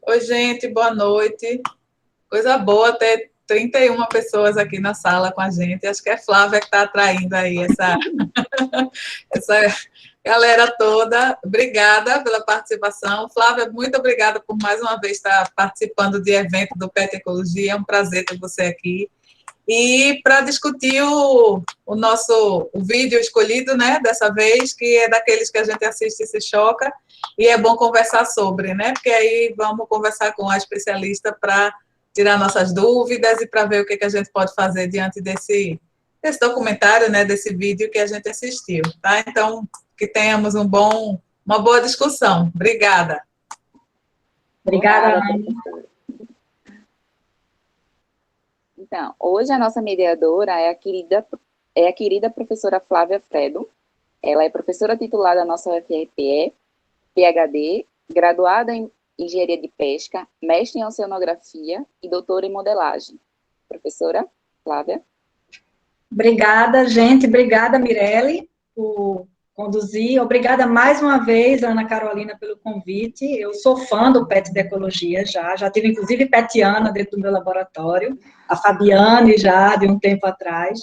Oi, gente, boa noite. Coisa boa ter 31 pessoas aqui na sala com a gente. Acho que é Flávia que está atraindo aí essa galera toda. Obrigada pela participação. Flávia, muito obrigada por mais uma vez estar participando de evento do PET Ecologia. É um prazer ter você aqui. E para discutir o vídeo escolhido, né, dessa vez, que é daqueles que a gente assiste e se choca, e é bom conversar sobre, né, porque aí vamos conversar com a especialista para tirar nossas dúvidas e para ver o que a gente pode fazer diante desse documentário, né, desse vídeo que a gente assistiu, tá? Então, que tenhamos uma boa discussão. Obrigada. Obrigada, Ana. Então, hoje a nossa mediadora é a querida professora Flávia Fredo. Ela é professora titular da nossa UFRPE, PhD, graduada em Engenharia de Pesca, mestre em Oceanografia e doutora em Modelagem. Professora Flávia. Obrigada, gente. Obrigada, Mirelle, por conduzir. Obrigada mais uma vez, Ana Carolina, pelo convite. Eu sou fã do PET de Ecologia já tive, inclusive, petiana dentro do meu laboratório, a Fabiane já, de um tempo atrás,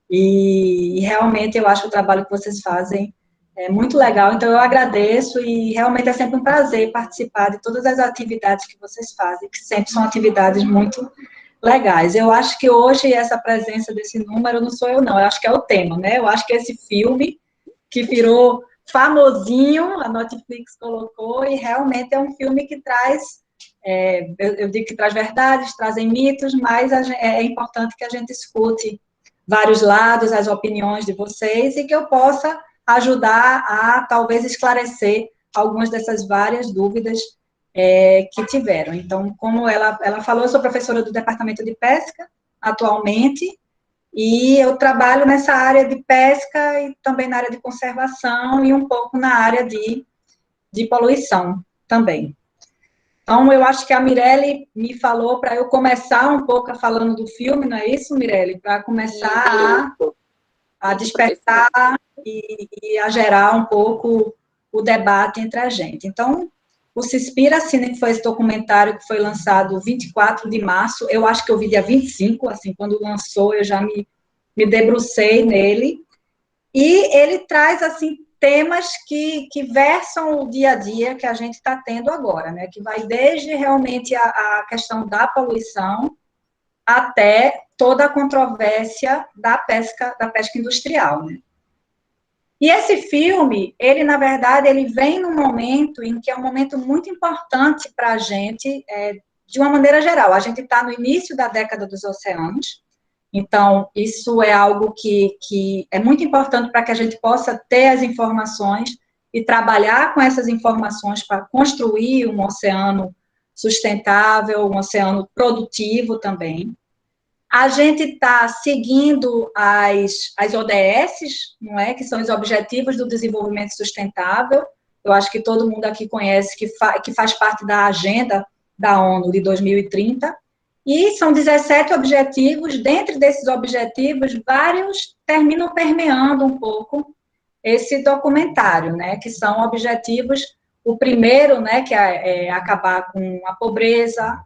e realmente eu acho o trabalho que vocês fazem muito legal, então eu agradeço e realmente é sempre um prazer participar de todas as atividades que vocês fazem, que sempre são atividades muito legais. Eu acho que hoje essa presença desse número não sou eu não, eu acho que é o tema, né? Eu acho que esse filme que virou famosinho, a Netflix colocou, e realmente é um filme que traz, eu digo que traz verdades, trazem mitos, mas é importante que a gente escute vários lados, as opiniões de vocês, e que eu possa ajudar a, talvez, esclarecer algumas dessas várias dúvidas que tiveram. Então, como ela falou, eu sou professora do Departamento de Pesca, atualmente, e eu trabalho nessa área de pesca e também na área de conservação e um pouco na área de poluição também. Então, eu acho que a Mirelle me falou para eu começar um pouco falando do filme, não é isso, Mirelle? Para começar a despertar e a gerar um pouco o debate entre a gente. Então, o Cispira-Cine, que foi esse documentário que foi lançado 24 de março, eu acho que eu vi dia 25, assim, quando lançou, eu já me debrucei nele, e ele traz, assim, temas que versam o dia a dia que a gente está tendo agora, né, que vai desde realmente a questão da poluição até toda a controvérsia da pesca industrial, né. E esse filme, ele, na verdade, ele vem num momento em que é um momento muito importante para a gente, de uma maneira geral. A gente está no início da década dos oceanos, então, isso é algo que é muito importante para que a gente possa ter as informações e trabalhar com essas informações para construir um oceano sustentável, um oceano produtivo também. A gente está seguindo as ODS, não é? Que são os Objetivos do Desenvolvimento Sustentável. Eu acho que todo mundo aqui conhece que faz parte da agenda da ONU de 2030. E são 17 objetivos. Dentre desses objetivos, vários terminam permeando um pouco esse documentário, né? Que são objetivos. O primeiro, né? Que é acabar com a pobreza,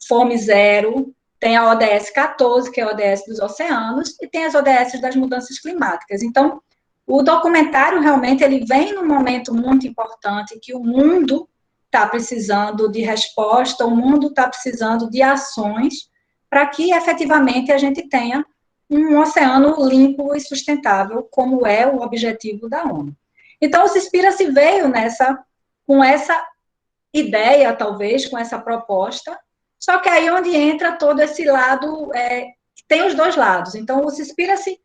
fome zero. Tem a ODS 14, que é a ODS dos oceanos, e tem as ODS das mudanças climáticas. Então, o documentário realmente ele vem num momento muito importante que o mundo está precisando de resposta, o mundo está precisando de ações para que efetivamente a gente tenha um oceano limpo e sustentável, como é o objetivo da ONU. Então, o Cispira-se veio com essa ideia, talvez, com essa proposta. Só que aí onde entra todo esse lado, tem os dois lados. Então, o Cispira-se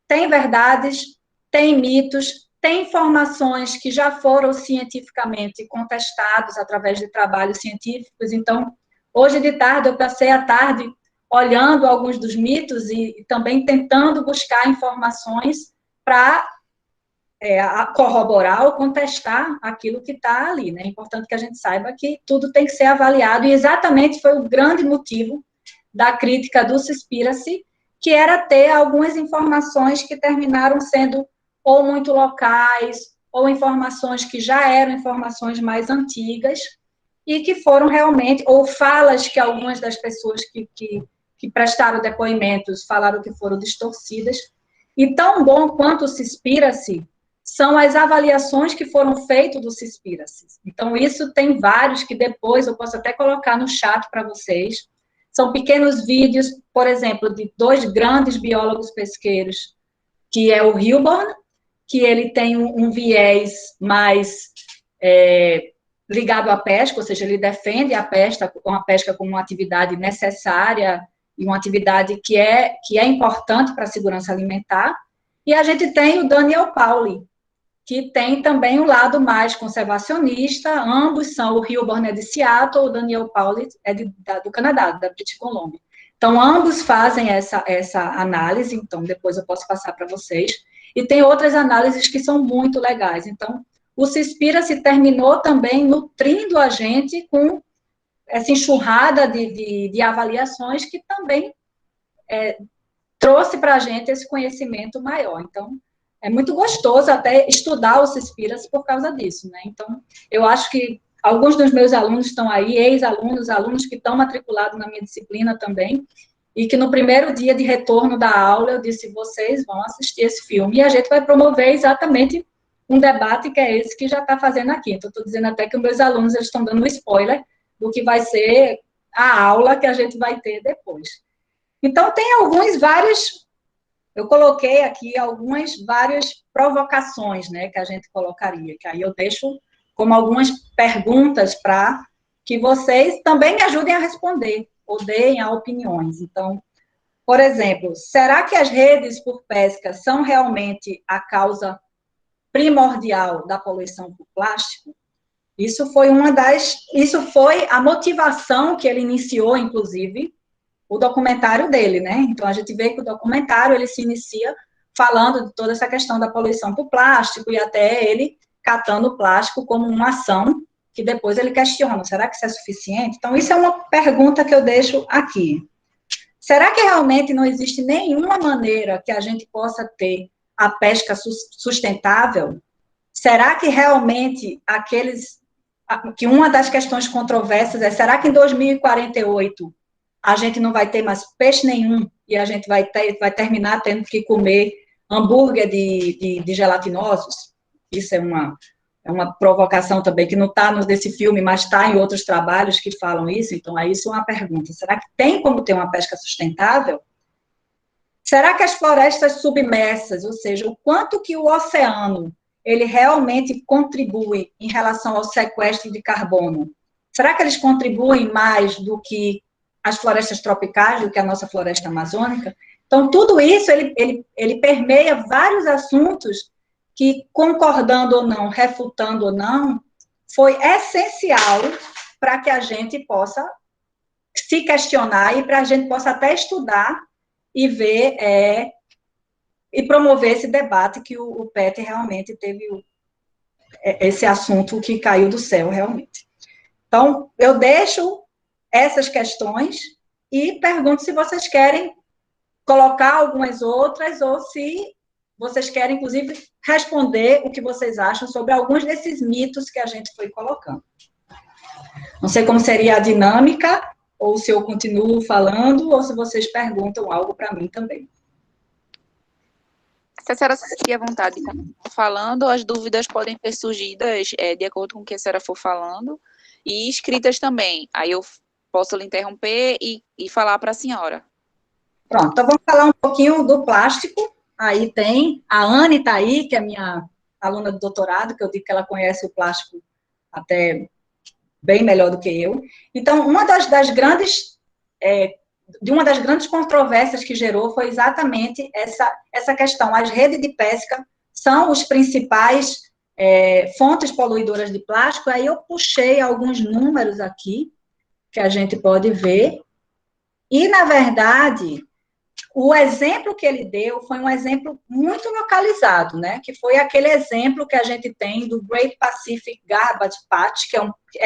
tem verdades, tem mitos, tem informações que já foram cientificamente contestados através de trabalhos científicos. Então, hoje de tarde, eu passei a tarde olhando alguns dos mitos e também tentando buscar informações para corroborar ou contestar aquilo que está ali, né? É importante que a gente saiba que tudo tem que ser avaliado, e exatamente foi o grande motivo da crítica do Cispira-se, que era ter algumas informações que terminaram sendo ou muito locais, ou informações que já eram informações mais antigas, e que foram realmente, ou falas que algumas das pessoas que prestaram depoimentos falaram que foram distorcidas. E tão bom quanto o Cispira-se são as avaliações que foram feitas do Cispira-se. Então, isso tem vários que depois eu posso até colocar no chat para vocês. São pequenos vídeos, por exemplo, de 2 grandes biólogos pesqueiros, que é o Hilborn, que ele tem um viés mais ligado à pesca, ou seja, ele defende a pesca como uma atividade necessária e uma atividade que é importante para a segurança alimentar. E a gente tem o Daniel Pauly, que tem também um lado mais conservacionista. Ambos são, o Hilborn é de Seattle, o Daniel Pauly é do Canadá, da British Columbia. Então, ambos fazem essa análise, então depois eu posso passar para vocês. E tem outras análises que são muito legais. Então, o Cispira-se terminou também nutrindo a gente com essa enxurrada de avaliações que também trouxe para a gente esse conhecimento maior. Então, é muito gostoso até estudar o Cispira-se por causa disso, né? Então, eu acho que alguns dos meus alunos estão aí, ex-alunos, alunos que estão matriculados na minha disciplina também, e que no primeiro dia de retorno da aula eu disse, vocês vão assistir esse filme, e a gente vai promover exatamente um debate que é esse que já está fazendo aqui. Então, estou dizendo até que os meus alunos eles estão dando um spoiler do que vai ser a aula que a gente vai ter depois. Então, tem eu coloquei aqui várias provocações, né, que a gente colocaria, que aí eu deixo como algumas perguntas para que vocês também me ajudem a responder, ou deem opiniões. Então, por exemplo, será que as redes por pesca são realmente a causa primordial da poluição por plástico? Isso foi a motivação que ele iniciou, inclusive, o documentário dele, né? Então, a gente vê que o documentário, ele se inicia falando de toda essa questão da poluição por plástico e até ele catando o plástico como uma ação que depois ele questiona, será que isso é suficiente? Então, isso é uma pergunta que eu deixo aqui. Será que realmente não existe nenhuma maneira que a gente possa ter a pesca sustentável? Será que realmente que uma das questões controversas é, será que em 2048 a gente não vai ter mais peixe nenhum e a gente vai terminar tendo que comer hambúrguer de gelatinosos? Isso é uma provocação também, que não está nesse filme, mas está em outros trabalhos que falam isso. Então, aí isso é uma pergunta. Será que tem como ter uma pesca sustentável? Será que as florestas submersas, ou seja, o quanto que o oceano, ele realmente contribui em relação ao sequestro de carbono? Será que eles contribuem mais do que as florestas tropicais, do que a nossa floresta amazônica? Então, tudo isso, ele permeia vários assuntos que, concordando ou não, refutando ou não, foi essencial para que a gente possa se questionar e para a gente possa até estudar e ver e promover esse debate que o PET realmente teve esse assunto que caiu do céu, realmente. Então, eu deixo essas questões e pergunto se vocês querem colocar algumas outras ou se vocês querem, inclusive, responder o que vocês acham sobre alguns desses mitos que a gente foi colocando. Não sei como seria a dinâmica, ou se eu continuo falando, ou se vocês perguntam algo para mim também. Se a senhora se sentir à vontade de estar falando, as dúvidas podem ser surgidas de acordo com o que a senhora for falando, e escritas também. Aí eu posso lhe interromper e falar para a senhora. Pronto, então vamos falar um pouquinho do plástico. Aí tem, a Anne está aí, que é minha aluna de doutorado, que eu digo que ela conhece o plástico até bem melhor do que eu. Então, uma das grandes controvérsias que gerou foi exatamente essa questão. As redes de pesca são os principais fontes poluidoras de plástico. Aí eu puxei alguns números aqui, que a gente pode ver. E, na verdade, o exemplo que ele deu foi um exemplo muito localizado, né? Que foi aquele exemplo que a gente tem do Great Pacific Garbage Patch, que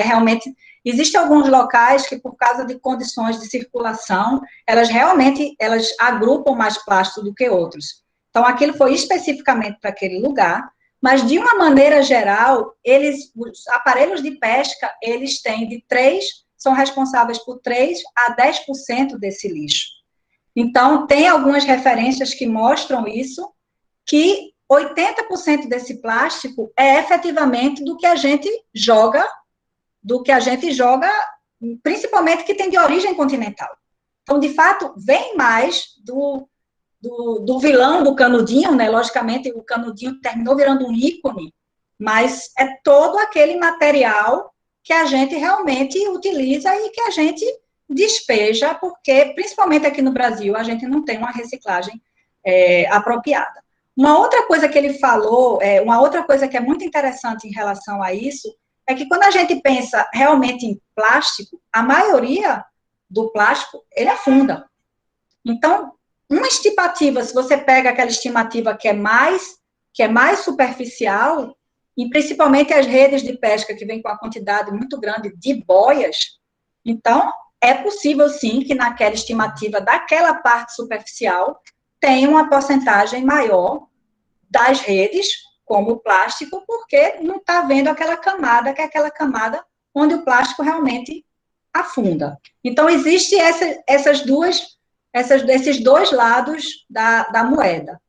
realmente... Existem alguns locais que, por causa de condições de circulação, elas agrupam mais plástico do que outros. Então, aquilo foi especificamente para aquele lugar, Mas, de uma maneira geral, os aparelhos de pesca, eles têm são responsáveis por 3 a 10% desse lixo. Então, tem algumas referências que mostram isso, que 80% desse plástico é efetivamente do que a gente joga, principalmente que tem de origem continental. Então, de fato, vem mais do vilão do canudinho, né? Logicamente, o canudinho terminou virando um ícone, mas é todo aquele material que a gente realmente utiliza e que a gente despeja, porque, principalmente aqui no Brasil, a gente não tem uma reciclagem apropriada. Uma outra coisa que ele falou, uma outra coisa que é muito interessante em relação a isso, é que quando a gente pensa realmente em plástico, a maioria do plástico, ele afunda. Então, uma estimativa, se você pega aquela estimativa que é mais superficial, e principalmente as redes de pesca que vêm com a quantidade muito grande de boias, então, é possível sim que naquela estimativa daquela parte superficial tenha uma porcentagem maior das redes, como o plástico, porque não está vendo aquela camada, que é aquela camada onde o plástico realmente afunda. Então, existem esses dois lados da moeda.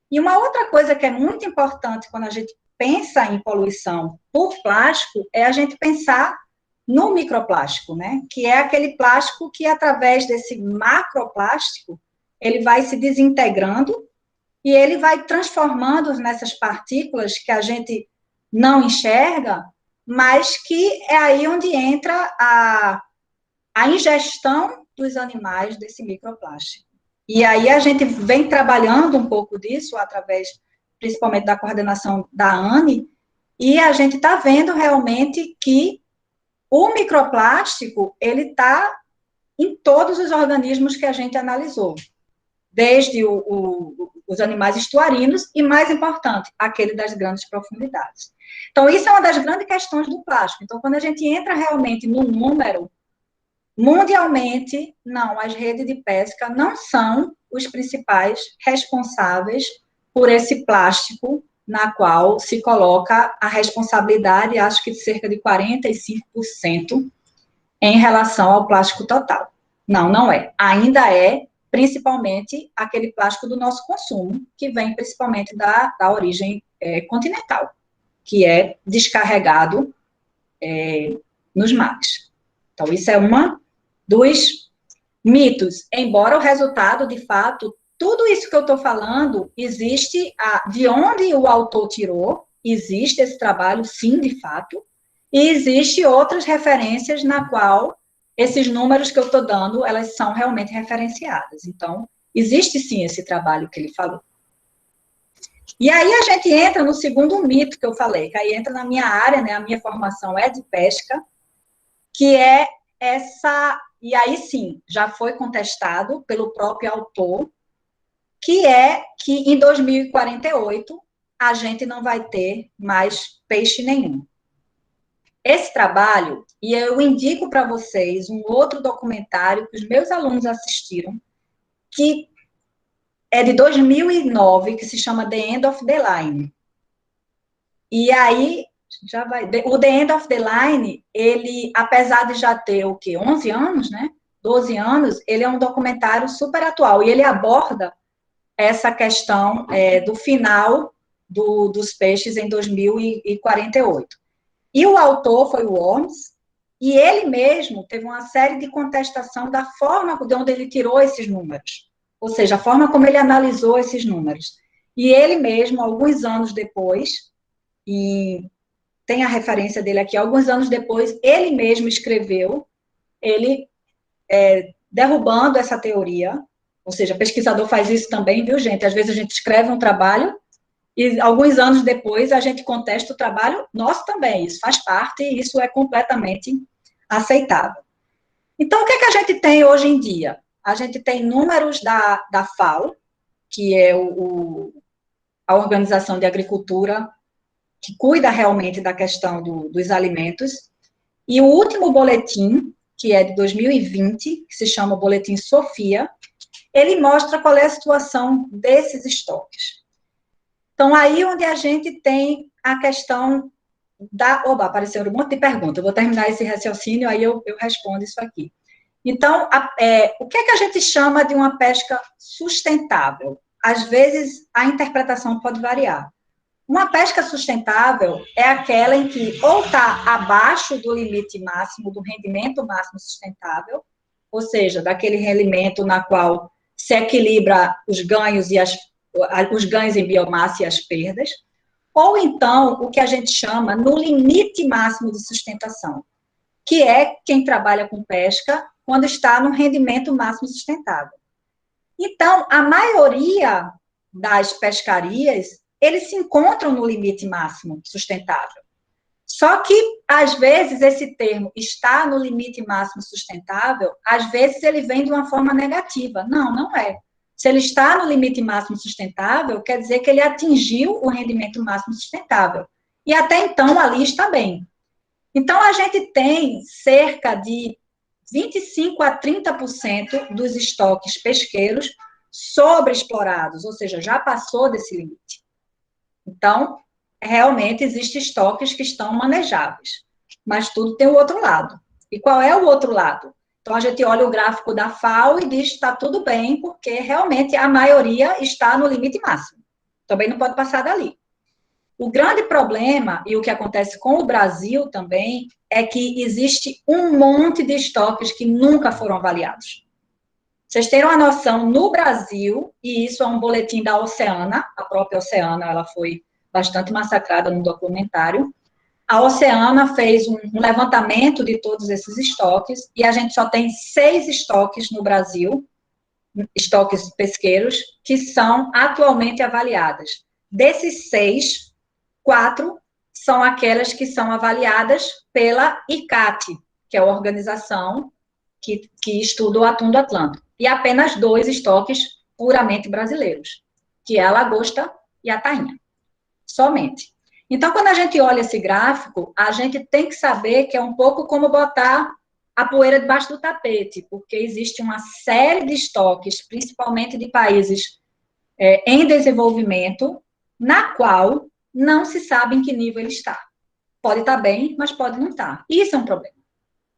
E uma outra coisa que é muito importante quando a gente pensa em poluição por plástico é a gente pensar no microplástico, né? Que é aquele plástico que, através desse macroplástico, ele vai se desintegrando e ele vai transformando nessas partículas que a gente não enxerga, mas que é aí onde entra a ingestão dos animais desse microplástico. E aí a gente vem trabalhando um pouco disso, através, principalmente, da coordenação da ANE, e a gente está vendo realmente que o microplástico, ele está em todos os organismos que a gente analisou, desde os animais estuarinos e, mais importante, aquele das grandes profundidades. Então, isso é uma das grandes questões do plástico. Então, quando a gente entra realmente no número, mundialmente, não, as redes de pesca não são os principais responsáveis por esse plástico, na qual se coloca a responsabilidade, acho que de cerca de 45% em relação ao plástico total. Não, não é. Ainda é, principalmente, aquele plástico do nosso consumo, que vem principalmente da origem continental, que é descarregado nos mares. Então, isso é uma dos mitos. Embora o resultado, de fato, tudo isso que eu estou falando, existe, de onde o autor tirou, existe esse trabalho, sim, de fato, e existe outras referências na qual esses números que eu estou dando, elas são realmente referenciadas. Então, existe, sim, esse trabalho que ele falou. E aí a gente entra no segundo mito que eu falei, que aí entra na minha área, né, a minha formação é de pesca, que é e aí sim, já foi contestado pelo próprio autor, que é que em 2048 a gente não vai ter mais peixe nenhum. Esse trabalho, e eu indico para vocês um outro documentário que os meus alunos assistiram, que é de 2009, que se chama The End of the Line. E aí, o The End of the Line, ele, apesar de já ter, 11 anos, né? 12 anos, ele é um documentário super atual, e ele aborda essa questão do final dos peixes em 2048. E o autor foi o Worms, e ele mesmo teve uma série de contestação da forma de onde ele tirou esses números, ou seja, a forma como ele analisou esses números. E ele mesmo, alguns anos depois, e tem a referência dele aqui, alguns anos depois, ele mesmo escreveu, ele derrubando essa teoria, ou seja, pesquisador faz isso também, viu, gente? Às vezes a gente escreve um trabalho e alguns anos depois a gente contesta o trabalho nosso também, isso faz parte e isso é completamente aceitável. Então, o que é que a gente tem hoje em dia? A gente tem números da FAO, que é a Organização de Agricultura, que cuida realmente da questão dos alimentos, e o último boletim, que é de 2020, que se chama Boletim Sofia, ele mostra qual é a situação desses estoques. Então, aí onde a gente tem a questão da... Oba, apareceram um monte de perguntas. Eu vou terminar esse raciocínio, aí eu respondo isso aqui. Então, o que é que a gente chama de uma pesca sustentável? Às vezes, a interpretação pode variar. Uma pesca sustentável é aquela em que ou está abaixo do limite máximo, do rendimento máximo sustentável, ou seja, daquele rendimento na qual se equilibra os ganhos em biomassa e as perdas, ou então o que a gente chama no limite máximo de sustentação, que é quem trabalha com pesca quando está no rendimento máximo sustentável. Então, a maioria das pescarias, eles se encontram no limite máximo sustentável. Só que, às vezes, esse termo está no limite máximo sustentável, às vezes ele vem de uma forma negativa. Não, não é. Se ele está no limite máximo sustentável, quer dizer que ele atingiu o rendimento máximo sustentável. E até então, ali está bem. Então, a gente tem cerca de 25% a 30% dos estoques pesqueiros sobreexplorados, ou seja, já passou desse limite. Então, realmente existem estoques que estão manejáveis, mas tudo tem o outro lado. E qual é o outro lado? Então, a gente olha o gráfico da FAO e diz que está tudo bem, porque realmente a maioria está no limite máximo. Também não pode passar dali. O grande problema, e o que acontece com o Brasil também, é que existe um monte de estoques que nunca foram avaliados. Vocês terem uma noção, no Brasil, e isso é um boletim da Oceana, a própria Oceana, ela foi bastante massacrada no documentário, a Oceana fez um levantamento de todos esses estoques, e a gente só tem 6 estoques no Brasil, estoques pesqueiros, que são atualmente avaliadas. Desses 6, 4 são aquelas que são avaliadas pela ICAT, que é a organização que estuda o atum do Atlântico. E apenas 2 estoques puramente brasileiros, que é a lagosta e a tainha. Somente. Então, quando a gente olha esse gráfico, a gente tem que saber que é um pouco como botar a poeira debaixo do tapete, porque existe uma série de estoques, principalmente de países em desenvolvimento, na qual não se sabe em que nível ele está. Pode estar bem, mas pode não estar. Isso é um problema.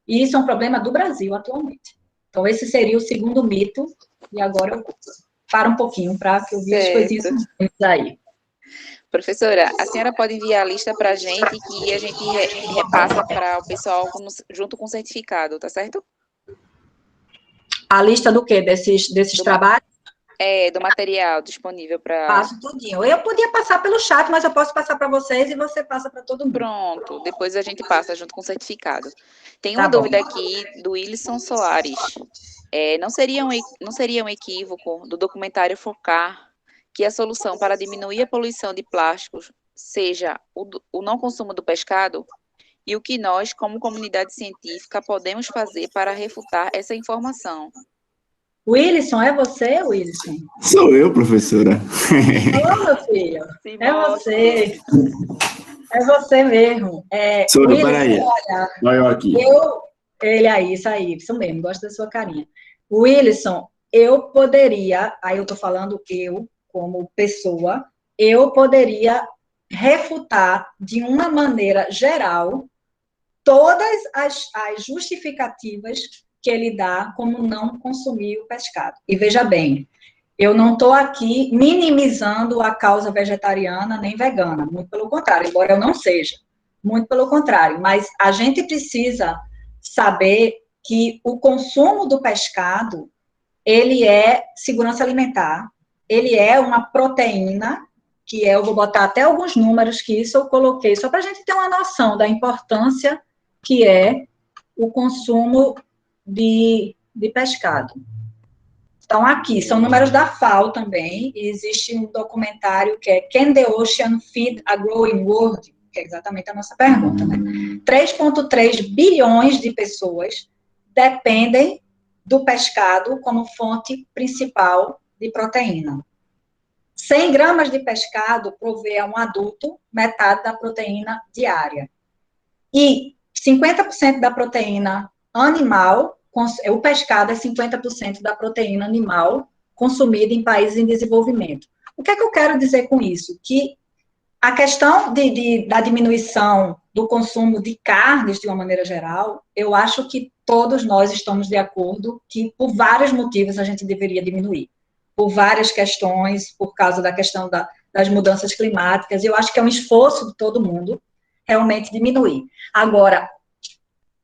E isso é um problema do Brasil atualmente. Então, esse seria o segundo mito, e agora eu paro um pouquinho para que eu vi as coisinhas aí. Professora, a senhora pode enviar a lista para a gente que a gente repassa para o pessoal junto com o certificado, tá certo? A lista do quê? Desses trabalhos? Do material disponível para... Passo tudinho. Eu podia passar pelo chat, mas eu posso passar para vocês e você passa para todo mundo. Pronto, depois a gente passa junto com o certificado. Tem uma dúvida aqui do Wilson Soares. Não seria um equívoco do documentário focar que a solução para diminuir a poluição de plásticos seja o não consumo do pescado? E o que nós, como comunidade científica, podemos fazer para refutar essa informação? Wilson, é você, Wilson? Sou eu, professora. Ô, meu filho, é você. É você mesmo. Sora, peraí. Olha eu aqui. Ele aí, isso mesmo, gosto da sua carinha. Wilson, eu poderia, aí eu tô falando eu, como pessoa, eu poderia refutar de uma maneira geral todas as justificativas que ele dá como não consumir o pescado. E veja bem, eu não estou aqui minimizando a causa vegetariana nem vegana, muito pelo contrário, embora eu não seja, muito pelo contrário, mas a gente precisa saber que o consumo do pescado, ele é segurança alimentar, ele é uma proteína, que eu vou botar até alguns números que isso eu coloquei, só para a gente ter uma noção da importância que é o consumo de pescado. Então, aqui, são números da FAO também, e existe um documentário que é Can the Ocean Feed a Growing World? Que é exatamente a nossa pergunta, né? 3,3 bilhões de pessoas dependem do pescado como fonte principal de proteína. 100 gramas de pescado provê a um adulto metade da proteína diária. E 50% da proteína animal, o pescado é 50% da proteína animal consumida em países em desenvolvimento. O que é que eu quero dizer com isso? Que a questão da diminuição do consumo de carnes, de uma maneira geral, eu acho que todos nós estamos de acordo que, por vários motivos, a gente deveria diminuir. Por várias questões, por causa da questão das mudanças climáticas, eu acho que é um esforço de todo mundo realmente diminuir. Agora,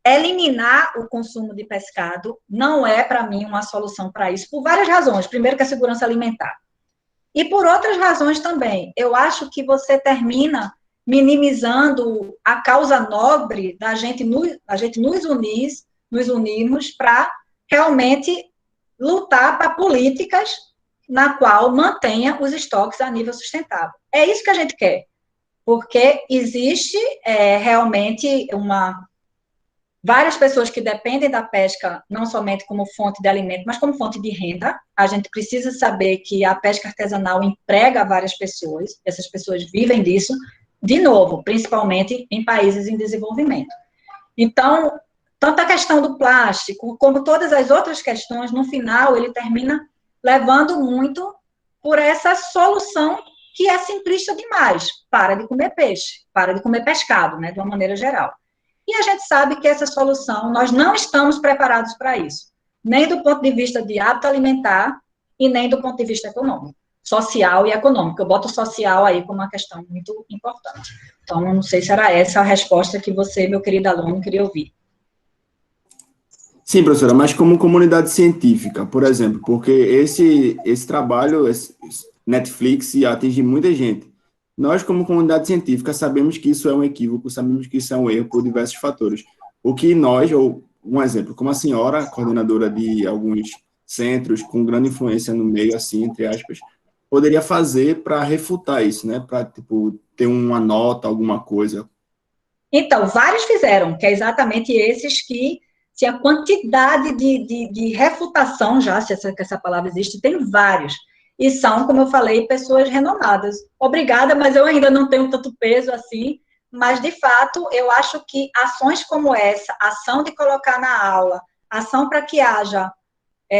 eliminar o consumo de pescado não é, para mim, uma solução para isso, por várias razões. Primeiro, que a segurança alimentar. E por outras razões também. Eu acho que você termina minimizando a causa nobre da gente nos unirmos para realmente lutar para políticas na qual mantenha os estoques a nível sustentável. É isso que a gente quer, porque existe realmente várias pessoas que dependem da pesca, não somente como fonte de alimento, mas como fonte de renda. A gente precisa saber que a pesca artesanal emprega várias pessoas, essas pessoas vivem disso, de novo, principalmente em países em desenvolvimento. Então, tanto a questão do plástico, como todas as outras questões, no final, ele termina levando muito por essa solução que é simplista demais. Para de comer peixe, para de comer pescado, né, de uma maneira geral. E a gente sabe que essa solução, nós não estamos preparados para isso, nem do ponto de vista de hábito alimentar e nem do ponto de vista econômico, social e econômico. Eu boto o social aí como uma questão muito importante. Então, eu não sei se era essa a resposta que você, meu querido aluno, queria ouvir. Sim, professora, mas como comunidade científica, por exemplo, porque esse trabalho, Netflix, atinge muita gente. Nós, como comunidade científica, sabemos que isso é um equívoco, sabemos que isso é um erro por diversos fatores. O que nós, ou um exemplo, como a senhora, coordenadora de alguns centros com grande influência no meio, assim, entre aspas, poderia fazer para refutar isso, né? Para, tipo, ter uma nota, alguma coisa. Então, vários fizeram, que é exatamente esses que, se a quantidade de refutação já, se essa palavra existe, tem vários. E são, como eu falei, pessoas renomadas. Obrigada, mas eu ainda não tenho tanto peso assim. Mas, de fato, eu acho que ações como essa, ação de colocar na aula, ação para que haja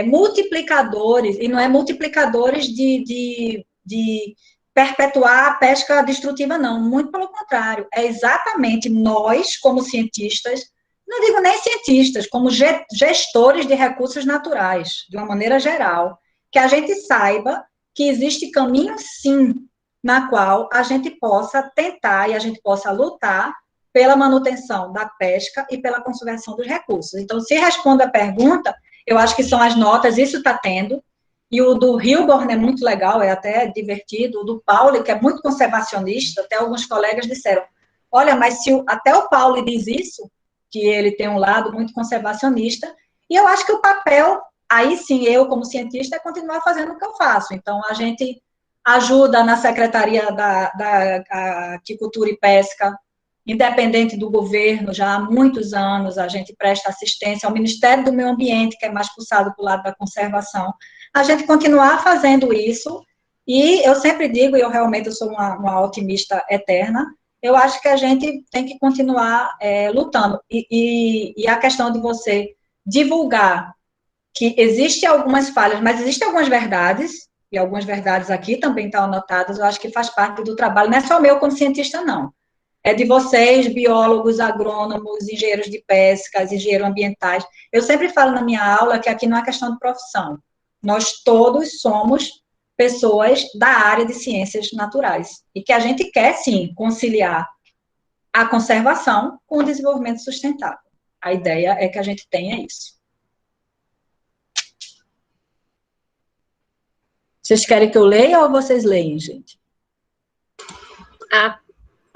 multiplicadores, e não é multiplicadores de perpetuar a pesca destrutiva, não. Muito pelo contrário. É exatamente nós, como cientistas, não digo nem cientistas, como gestores de recursos naturais, de uma maneira geral, que a gente saiba que existe caminho, sim, na qual a gente possa tentar e a gente possa lutar pela manutenção da pesca e pela conservação dos recursos. Então, se respondo a pergunta, eu acho que são as notas, isso está tendo, e o do Hilborn é muito legal, é até divertido, o do Pauli, que é muito conservacionista, até alguns colegas disseram, olha, mas se até o Pauli diz isso, que ele tem um lado muito conservacionista, e eu acho que o papel, aí sim, eu como cientista, é continuar fazendo o que eu faço. Então, a gente ajuda na Secretaria da Aquicultura e Pesca, independente do governo, já há muitos anos, a gente presta assistência ao Ministério do Meio Ambiente, que é mais puxado para o lado da conservação, a gente continuar fazendo isso, e eu sempre digo, e eu realmente sou uma otimista eterna, eu acho que a gente tem que continuar lutando. E a questão de você divulgar que existem algumas falhas, mas existem algumas verdades, e algumas verdades aqui também estão anotadas, eu acho que faz parte do trabalho, não é só meu como cientista, não. É de vocês, biólogos, agrônomos, engenheiros de pesca, engenheiros ambientais. Eu sempre falo na minha aula que aqui não é questão de profissão. Nós todos somos pessoas da área de ciências naturais. E que a gente quer, sim, conciliar a conservação com o desenvolvimento sustentável. A ideia é que a gente tenha isso. Vocês querem que eu leia ou vocês leem, gente? A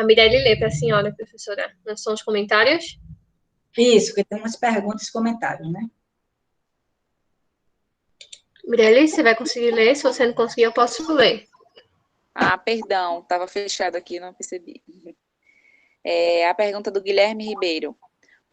Mirelle lê para a senhora, professora. Não são os comentários? Isso, porque tem umas perguntas e comentários, né? Mirelle, você vai conseguir ler? Se você não conseguir, eu posso ler. Perdão, estava fechado aqui, não percebi. A pergunta do Guilherme Ribeiro.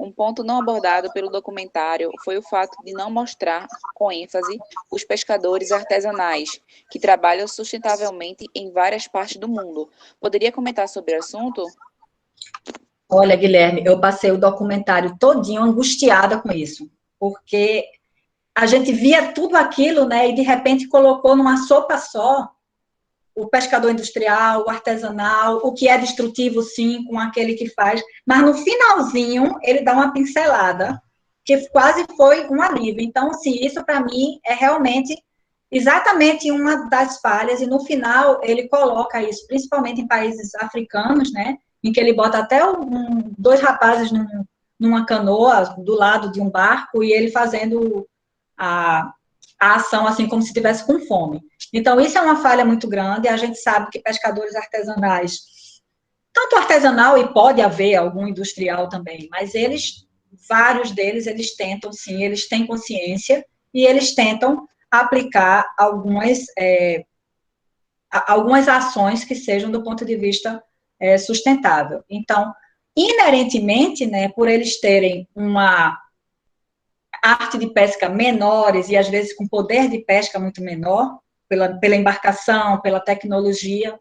Um ponto não abordado pelo documentário foi o fato de não mostrar com ênfase os pescadores artesanais, que trabalham sustentavelmente em várias partes do mundo. Poderia comentar sobre o assunto? Olha, Guilherme, eu passei o documentário todinho angustiada com isso, porque a gente via tudo aquilo, né, e de repente colocou numa sopa só, o pescador industrial, o artesanal, o que é destrutivo, sim, com aquele que faz, mas no finalzinho ele dá uma pincelada, que quase foi um alívio. Então, assim, isso para mim é realmente exatamente uma das falhas, e no final ele coloca isso, principalmente em países africanos, né, em que ele bota até dois rapazes numa canoa do lado de um barco e ele fazendo a ação assim como se estivesse com fome. Então, isso é uma falha muito grande. A gente sabe que pescadores artesanais, tanto artesanal e pode haver algum industrial também, mas vários deles, eles tentam sim, eles têm consciência e eles tentam aplicar algumas ações que sejam do ponto de vista sustentável. Então, inerentemente, né, por eles terem uma arte de pesca menores e às vezes com poder de pesca muito menor, pela embarcação, pela tecnologia,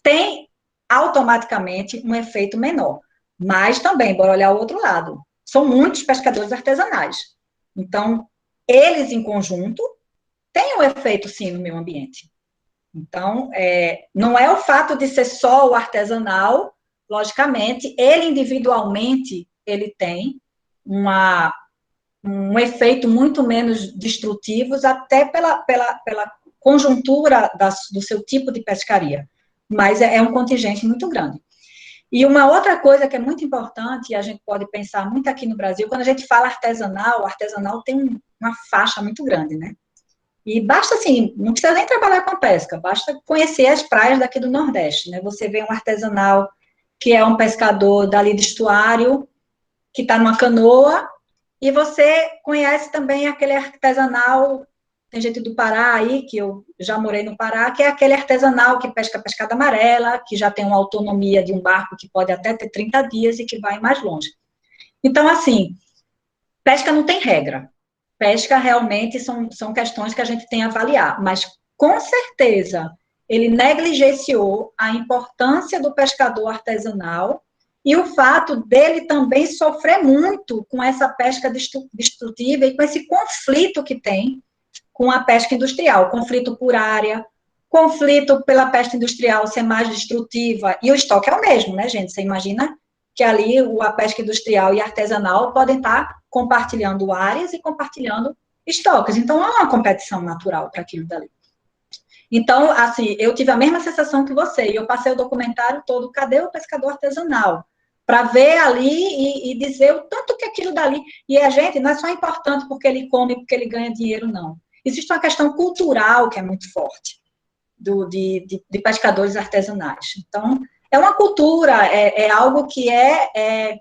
tem automaticamente um efeito menor. Mas também, bora olhar o outro lado, são muitos pescadores artesanais. Então, eles em conjunto têm um efeito, sim, no meio ambiente. Então, não é o fato de ser só o artesanal, logicamente, ele individualmente, ele tem um efeito muito menos destrutivo, até pela conjuntura do seu tipo de pescaria. Mas é um contingente muito grande. E uma outra coisa que é muito importante, e a gente pode pensar muito aqui no Brasil, quando a gente fala artesanal, o artesanal tem uma faixa muito grande, né? E basta, assim, não precisa nem trabalhar com a pesca, basta conhecer as praias daqui do Nordeste, né? Você vê um artesanal que é um pescador dali do estuário, que está numa canoa, e você conhece também aquele artesanal, tem gente do Pará aí, que eu já morei no Pará, que é aquele artesanal que pesca pescada amarela, que já tem uma autonomia de um barco que pode até ter 30 dias e que vai mais longe. Então, assim, pesca não tem regra. Pesca realmente são questões que a gente tem a avaliar, mas com certeza ele negligenciou a importância do pescador artesanal e o fato dele também sofrer muito com essa pesca destrutiva e com esse conflito que tem com a pesca industrial, conflito por área, conflito pela pesca industrial ser mais destrutiva, e o estoque é o mesmo, né, gente? Você imagina que ali a pesca industrial e artesanal podem estar compartilhando áreas e compartilhando estoques. Então, há uma competição natural para aquilo dali. Então, assim, eu tive a mesma sensação que você, e eu passei o documentário todo, cadê o pescador artesanal? Para ver ali e dizer o tanto que aquilo dali... E a gente, não é só importante porque ele come, porque ele ganha dinheiro, não. Existe uma questão cultural que é muito forte de pescadores artesanais. Então, é uma cultura, é algo que é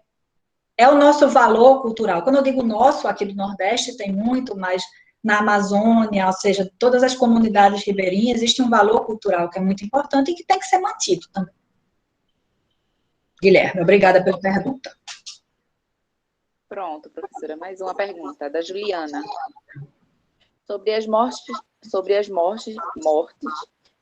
o nosso valor cultural. Quando eu digo nosso, aqui do Nordeste tem muito, mas na Amazônia, ou seja, todas as comunidades ribeirinhas, existe um valor cultural que é muito importante e que tem que ser mantido também. Guilherme, obrigada pela pergunta. Pronto, professora, mais uma pergunta da Juliana. Sobre as mortes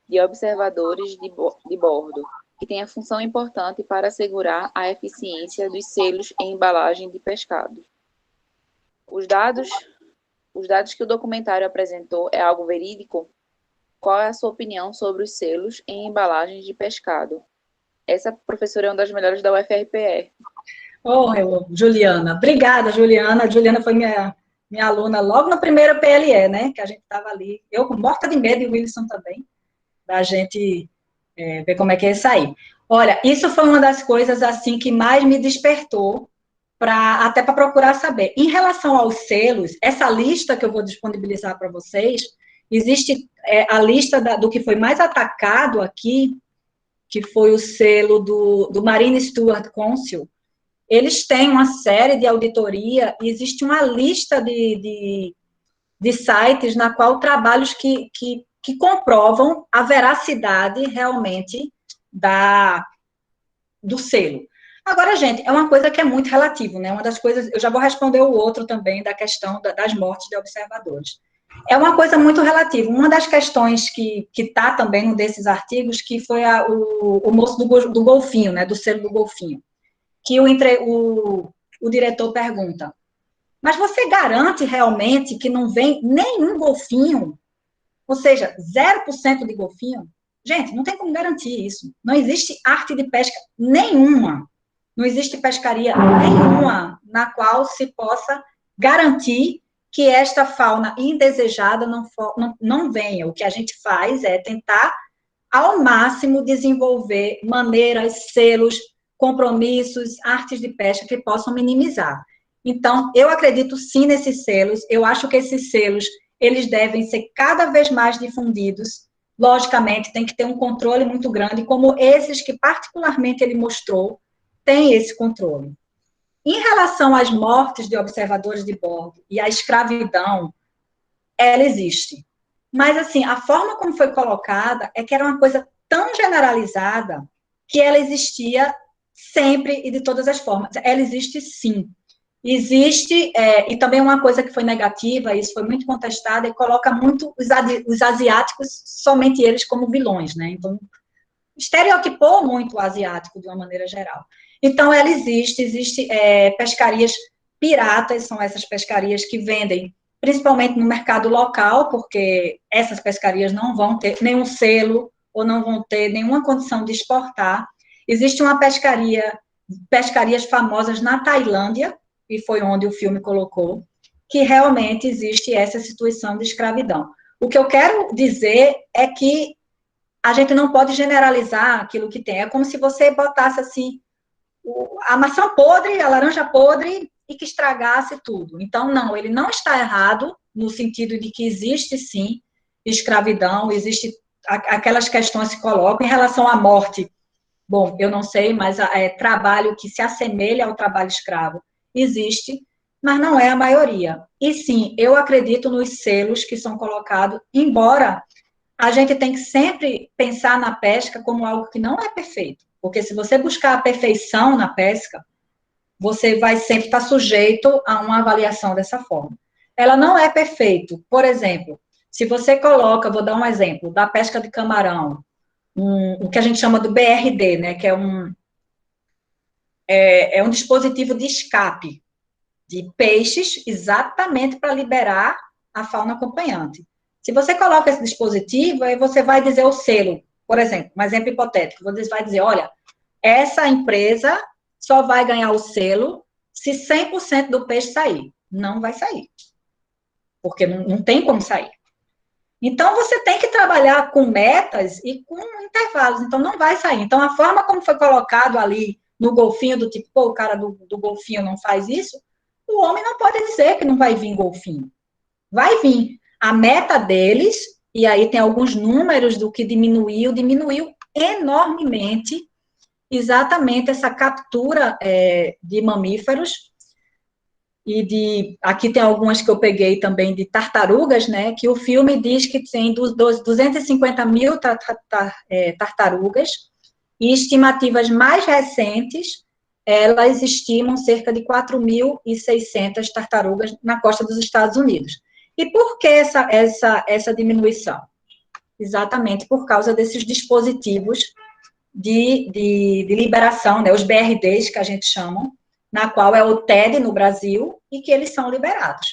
de observadores de bordo, que tem a função importante para assegurar a eficiência dos selos em embalagem de pescado. Os dados que o documentário apresentou é algo verídico? Qual é a sua opinião sobre os selos em embalagens de pescado? Essa professora é uma das melhores da UFRPE. Juliana. Obrigada, Juliana. A Juliana foi minha aluna logo no primeiro PLE, né? Que a gente estava ali, eu morta de medo, e o Wilson também, da gente ver como é que ia sair. Olha, isso foi uma das coisas, assim, que mais me despertou, até para procurar saber. Em relação aos selos, essa lista que eu vou disponibilizar para vocês, existe a lista do que foi mais atacado aqui, que foi o selo do Marine Steward Council. Eles têm uma série de auditoria, e existe uma lista de sites na qual trabalhos que comprovam a veracidade realmente do selo. Agora, gente, é uma coisa que é muito relativo, né? Uma das coisas, eu já vou responder o outro também, da questão das mortes de observadores. É uma coisa muito relativa. Uma das questões que está também num desses artigos, que foi o moço do golfinho, né? Do selo do golfinho. Que o diretor pergunta, mas você garante realmente que não vem nenhum golfinho? Ou seja, 0% de golfinho? Gente, não tem como garantir isso. Não existe arte de pesca nenhuma. Não existe pescaria nenhuma na qual se possa garantir que esta fauna indesejada não venha. O que a gente faz é tentar, ao máximo, desenvolver maneiras, selos, compromissos, artes de pesca que possam minimizar. Então, eu acredito sim nesses selos, eu acho que esses selos, eles devem ser cada vez mais difundidos. Logicamente, tem que ter um controle muito grande, como esses que particularmente ele mostrou, tem esse controle. Em relação às mortes de observadores de bordo e à escravidão, ela existe. Mas, assim, a forma como foi colocada é que era uma coisa tão generalizada que ela existia sempre e de todas as formas. Ela existe sim. Existe, e também uma coisa que foi negativa, isso foi muito contestado, e coloca muito os asiáticos, somente eles como vilões, né? Então, estereotipou muito o asiático de uma maneira geral. Então, ela existe pescarias piratas, são essas pescarias que vendem principalmente no mercado local, porque essas pescarias não vão ter nenhum selo ou não vão ter nenhuma condição de exportar. Existe uma pescarias famosas na Tailândia, e foi onde o filme colocou, que realmente existe essa situação de escravidão. O que eu quero dizer é que a gente não pode generalizar aquilo que tem. É como se você botasse assim a maçã podre, a laranja podre e que estragasse tudo. Então, não, ele não está errado no sentido de que existe, sim, escravidão, existe aquelas questões que se colocam em relação à morte. Bom, eu não sei, mas trabalho que se assemelha ao trabalho escravo existe, mas não é a maioria. E, sim, eu acredito nos selos que são colocados, embora a gente tem que sempre pensar na pesca como algo que não é perfeito. Porque se você buscar a perfeição na pesca, você vai sempre estar sujeito a uma avaliação dessa forma. Ela não é perfeita. Por exemplo, se você coloca, vou dar um exemplo, da pesca de camarão, o que a gente chama do BRD, né, que é um dispositivo de escape de peixes, exatamente para liberar a fauna acompanhante. Se você coloca esse dispositivo, aí você vai dizer o selo, por exemplo, um exemplo hipotético, você vai dizer, olha, essa empresa só vai ganhar o selo se 100% do peixe sair. Não vai sair, porque não tem como sair. Então, você tem que trabalhar com metas e com intervalos, então não vai sair. Então, a forma como foi colocado ali no golfinho, do tipo, pô, o cara do golfinho não faz isso, o homem não pode dizer que não vai vir golfinho. Vai vir. A meta deles, e aí tem alguns números do que diminuiu enormemente, exatamente essa captura de mamíferos, aqui tem algumas que eu peguei também de tartarugas, né, que o filme diz que tem 250 mil tartarugas, e estimativas mais recentes, elas estimam cerca de 4.600 tartarugas na costa dos Estados Unidos. E por que essa diminuição? Exatamente por causa desses dispositivos de liberação, né, os BRDs, que a gente chama, na qual é o TED no Brasil, e que eles são liberados.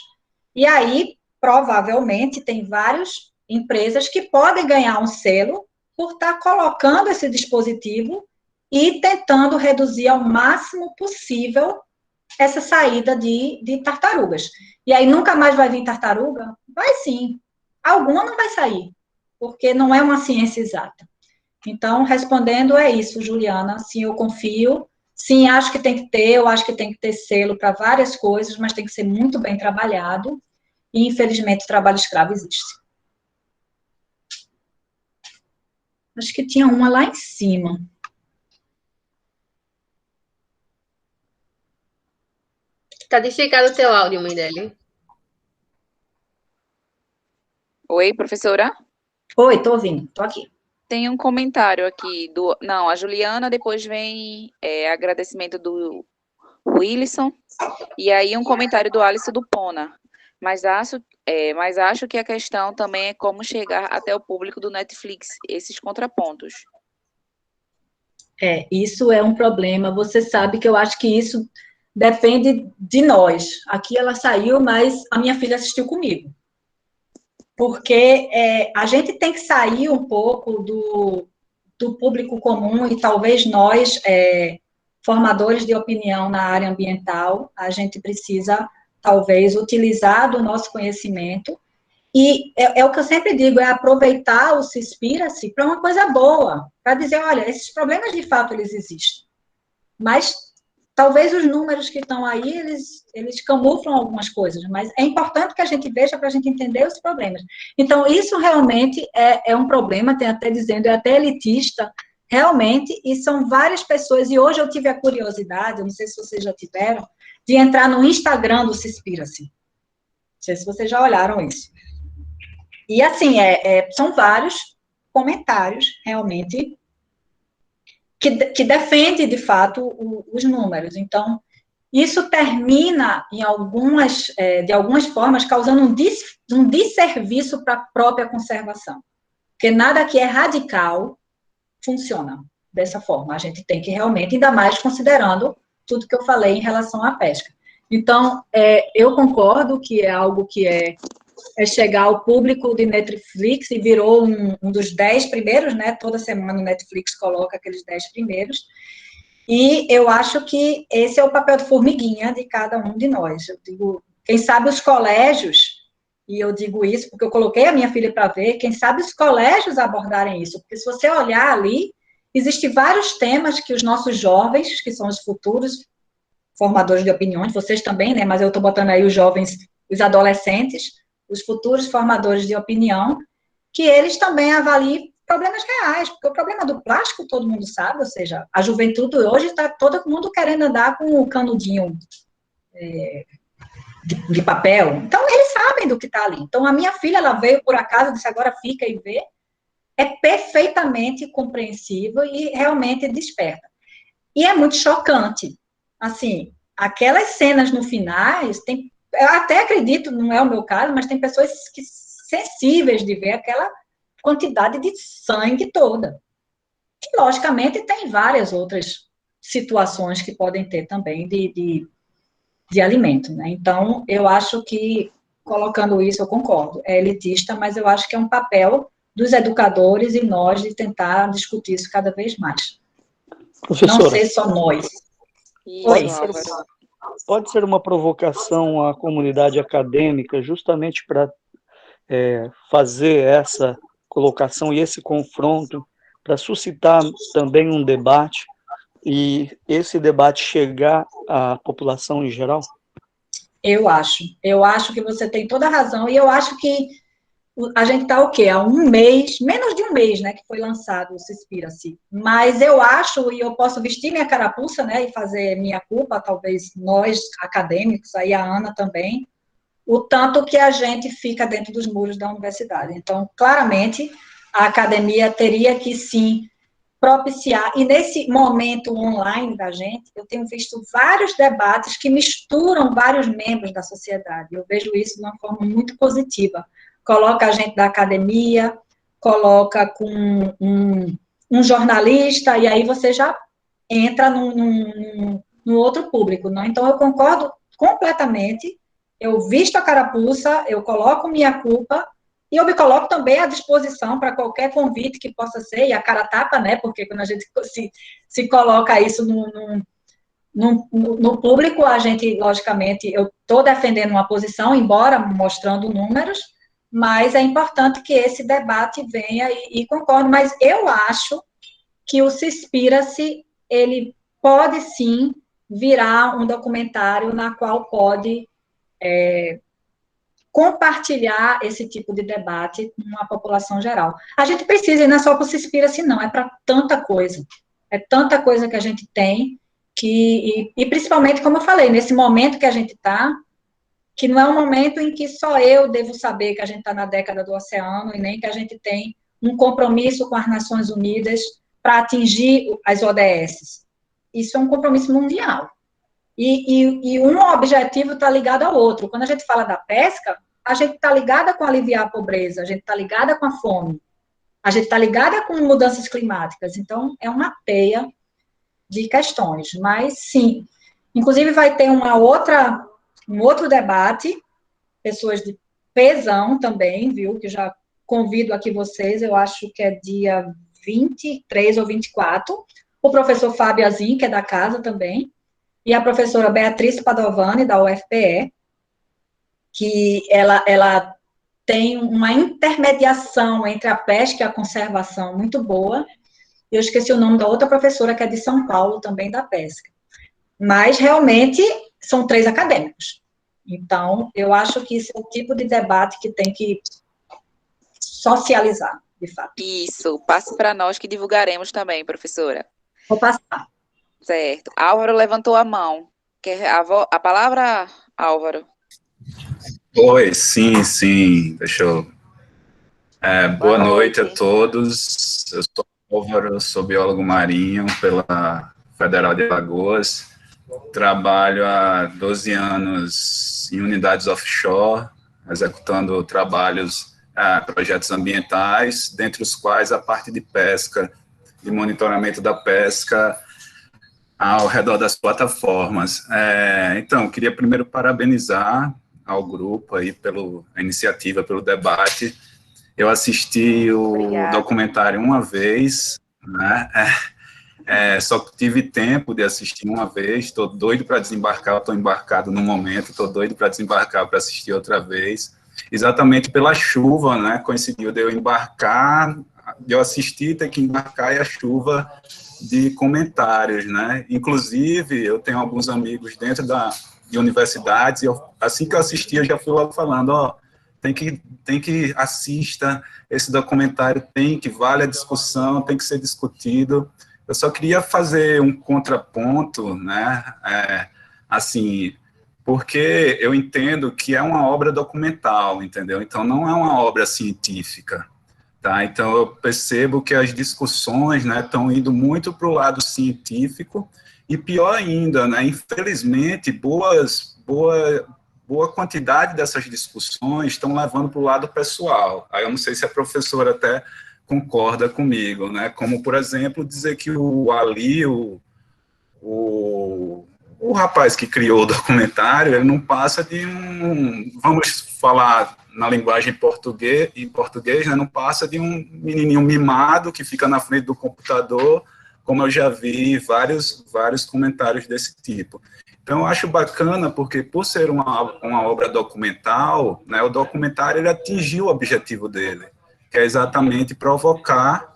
E aí, provavelmente, tem várias empresas que podem ganhar um selo por estar colocando esse dispositivo e tentando reduzir ao máximo possível essa saída de tartarugas. E aí, nunca mais vai vir tartaruga? Vai sim. Alguma não vai sair, porque não é uma ciência exata. Então, respondendo é isso, Juliana. Sim, eu confio. Sim, acho que tem que ter, eu acho que tem que ter selo para várias coisas, mas tem que ser muito bem trabalhado. E, infelizmente, o trabalho escravo existe. Acho que tinha uma lá em cima. Tá desligado o teu áudio, mãe dele. Oi, professora? Oi, tô ouvindo, tô aqui. Tem um comentário aqui Não, a Juliana, depois vem agradecimento do Wilson, e aí um comentário do Alisson do Pona. Mas acho que a questão também é como chegar até o público do Netflix, esses contrapontos. Isso é um problema. Você sabe que eu acho que isso depende de nós. Aqui ela saiu, mas a minha filha assistiu comigo. porque a gente tem que sair um pouco do público comum e talvez nós, formadores de opinião na área ambiental, a gente precisa, talvez, utilizar do nosso conhecimento, e é o que eu sempre digo, é aproveitar o Cispira-se para uma coisa boa, para dizer, olha, esses problemas, de fato, eles existem, mas talvez os números que estão aí, eles camuflam algumas coisas, mas é importante que a gente veja para a gente entender os problemas. Então, isso realmente é um problema, tem até dizendo, é até elitista, realmente, e são várias pessoas, e hoje eu tive a curiosidade, eu não sei se vocês já tiveram, de entrar no Instagram do Cispira-se. Não sei se vocês já olharam isso. E, assim, são vários comentários, realmente, que defende, de fato, os números. Então, isso termina, de algumas formas, causando um desserviço para a própria conservação. Porque nada que é radical funciona dessa forma. A gente tem que realmente, ainda mais considerando tudo que eu falei em relação à pesca. Então, eu concordo que é algo que é chegar ao público de Netflix e virou um dos 10 primeiros, né? Toda semana o Netflix coloca aqueles 10 primeiros. E eu acho que esse é o papel de formiguinha de cada um de nós. Eu digo, quem sabe os colégios, e eu digo isso porque eu coloquei a minha filha para ver, quem sabe os colégios abordarem isso, porque se você olhar ali, existem vários temas que os nossos jovens, que são os futuros formadores de opiniões, vocês também, né? Mas eu estou botando aí os jovens, os adolescentes, os futuros formadores de opinião, que eles também avaliem problemas reais, porque o problema do plástico todo mundo sabe, ou seja, a juventude hoje está todo mundo querendo andar com o canudinho de papel, então eles sabem do que está ali. Então a minha filha, ela veio por acaso, disse agora fica e vê, é perfeitamente compreensível e realmente desperta. E é muito chocante, assim, aquelas cenas no finais, eu até acredito, não é o meu caso, mas tem pessoas sensíveis de ver aquela quantidade de sangue toda. E, logicamente, tem várias outras situações que podem ter também de alimento, né? Então, eu acho que, colocando isso, eu concordo, é elitista, mas eu acho que é um papel dos educadores e nós de tentar discutir isso cada vez mais. Professora, não ser só nós. Pode ser uma provocação à comunidade acadêmica, justamente para fazer essa colocação e esse confronto, para suscitar também um debate, e esse debate chegar à população em geral? Eu acho que você tem toda a razão, e eu acho que a gente está o quê? Há um mês, menos de um mês, né, que foi lançado o Cispira-se. Mas eu acho, e eu posso vestir minha carapuça, né, e fazer minha culpa, talvez nós, acadêmicos, aí a Ana também, o tanto que a gente fica dentro dos muros da universidade. Então, claramente, a academia teria que, sim, propiciar, e nesse momento online da gente, eu tenho visto vários debates que misturam vários membros da sociedade. Eu vejo isso de uma forma muito positiva. Coloca a gente da academia, coloca com um jornalista, e aí você já entra num outro público, né? Então, eu concordo completamente, eu visto a carapuça, eu coloco minha culpa, e eu me coloco também à disposição para qualquer convite que possa ser, e a cara tapa, né? Porque quando a gente se coloca isso no público, a gente, logicamente, eu estou defendendo uma posição, embora mostrando números, mas é importante que esse debate venha e concordo. Mas eu acho que o Cispira-se, ele pode sim virar um documentário na qual pode compartilhar esse tipo de debate com a população geral. A gente precisa, e não é só para o Cispira-se, não, é para tanta coisa. É tanta coisa que a gente tem, e principalmente, como eu falei, nesse momento que a gente está, que não é um momento em que só eu devo saber que a gente está na década do oceano, e nem que a gente tem um compromisso com as Nações Unidas para atingir as ODS. Isso é um compromisso mundial. E um objetivo está ligado ao outro. Quando a gente fala da pesca, a gente está ligada com aliviar a pobreza, a gente está ligada com a fome, a gente está ligada com mudanças climáticas. Então, é uma teia de questões. Mas, sim, inclusive vai ter um outro debate, pessoas de Pezão também, viu, que já convido aqui vocês, eu acho que é dia 23 ou 24, o professor Fábio Azim, que é da casa também, e a professora Beatriz Padovani, da UFPE, que ela tem uma intermediação entre a pesca e a conservação muito boa. Eu esqueci o nome da outra professora, que é de São Paulo, também da pesca. Mas, realmente, são 3 acadêmicos. Então, eu acho que esse é o tipo de debate que tem que socializar, de fato. Isso, passe para nós que divulgaremos também, professora. Vou passar. Certo. Álvaro levantou a mão. Quer a palavra, Álvaro? Oi, sim, deixa eu... boa noite a todos. Eu sou Álvaro, sou biólogo marinho pela Federal de Alagoas. Trabalho há 12 anos em unidades offshore, executando projetos ambientais, dentre os quais a parte de pesca, de monitoramento da pesca ao redor das plataformas. Então, queria primeiro parabenizar ao grupo aí pela iniciativa, pelo debate. Eu assisti o documentário uma vez, né? Só tive tempo de assistir uma vez, estou doido para desembarcar, estou embarcado no momento, estou doido para desembarcar para assistir outra vez, exatamente pela chuva, né? Coincidiu de eu embarcar, de eu assistir, ter que embarcar e a chuva de comentários, né? Inclusive, eu tenho alguns amigos dentro de universidades, e assim que eu assisti, eu já fui logo falando, tem que assista esse documentário, vale a discussão, tem que ser discutido. Eu só queria fazer um contraponto, né, assim, porque eu entendo que é uma obra documental, entendeu? Então, não é uma obra científica, tá? Então, eu percebo que as discussões, né, estão indo muito para o lado científico, e pior ainda, né, infelizmente, boa quantidade dessas discussões estão levando para o lado pessoal. Aí eu não sei se a professora até concorda comigo, né? Como, por exemplo, dizer que o Ali, o rapaz que criou o documentário, ele não passa de vamos falar na linguagem em português, né? Não passa de um menininho mimado que fica na frente do computador, como eu já vi vários comentários desse tipo. Então, eu acho bacana, porque por ser uma obra documental, né, o documentário ele atingiu o objetivo dele, que é exatamente provocar,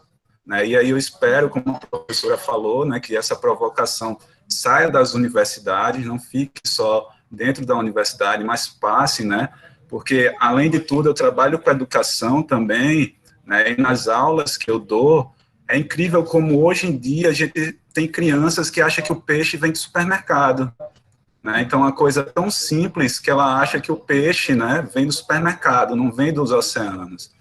né, e aí eu espero, como a professora falou, né, que essa provocação saia das universidades, não fique só dentro da universidade, mas passe, né, porque, além de tudo, eu trabalho com educação também, né, e nas aulas que eu dou, é incrível como hoje em dia a gente tem crianças que acham que o peixe vem do supermercado, né, então uma coisa tão simples que ela acha que o peixe, né, vem do supermercado, não vem dos oceanos.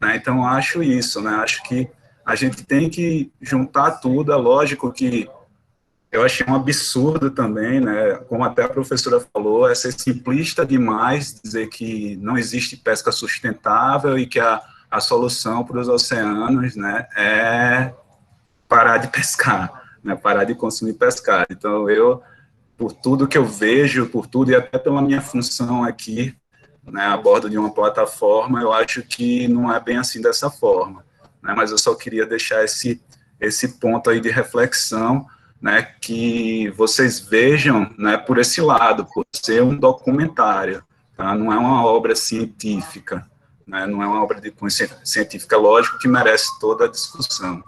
Né, então, eu acho isso, né, acho que a gente tem que juntar tudo, é lógico que eu achei um absurdo também, né, como até a professora falou, é ser simplista demais dizer que não existe pesca sustentável e que a solução para os oceanos, né, é parar de pescar, né, parar de consumir pescado. Então, por tudo que eu vejo, por tudo, e até pela minha função aqui, né, a bordo de uma plataforma, eu acho que não é bem assim dessa forma, né, mas eu só queria deixar esse ponto aí de reflexão, né, que vocês vejam, né, por esse lado, por ser um documentário, tá, não é uma obra científica, né, não é uma obra de cunho científica, lógico que merece toda a discussão.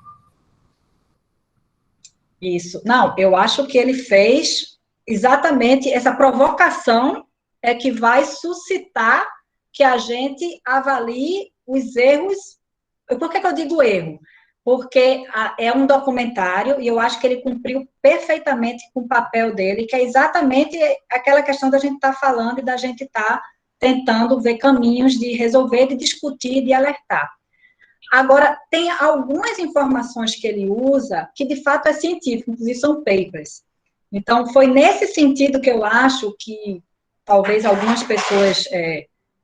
Isso. Não, eu acho que ele fez exatamente essa provocação é que vai suscitar que a gente avalie os erros. Por que eu digo erro? Porque é um documentário e eu acho que ele cumpriu perfeitamente com o papel dele, que é exatamente aquela questão da gente estar falando e da gente estar tentando ver caminhos de resolver, de discutir, de alertar. Agora, tem algumas informações que ele usa que, de fato, é científico, inclusive são papers. Então, foi nesse sentido que eu acho que talvez algumas pessoas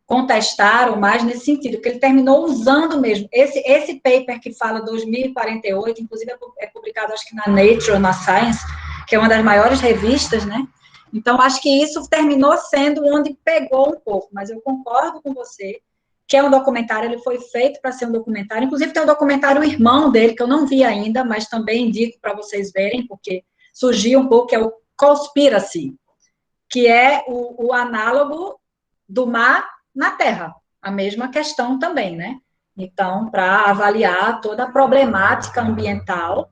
contestaram mais nesse sentido, que ele terminou usando mesmo. Esse paper que fala 2048, inclusive é publicado, acho que na Nature ou na Science, que é uma das maiores revistas, né? Então, acho que isso terminou sendo onde pegou um pouco, mas eu concordo com você que é um documentário, ele foi feito para ser um documentário, inclusive tem um documentário, o irmão dele, que eu não vi ainda, mas também indico para vocês verem, porque surgiu um pouco, que é o Conspiracy, que é o análogo do mar na terra, a mesma questão também, né? Então, para avaliar toda a problemática ambiental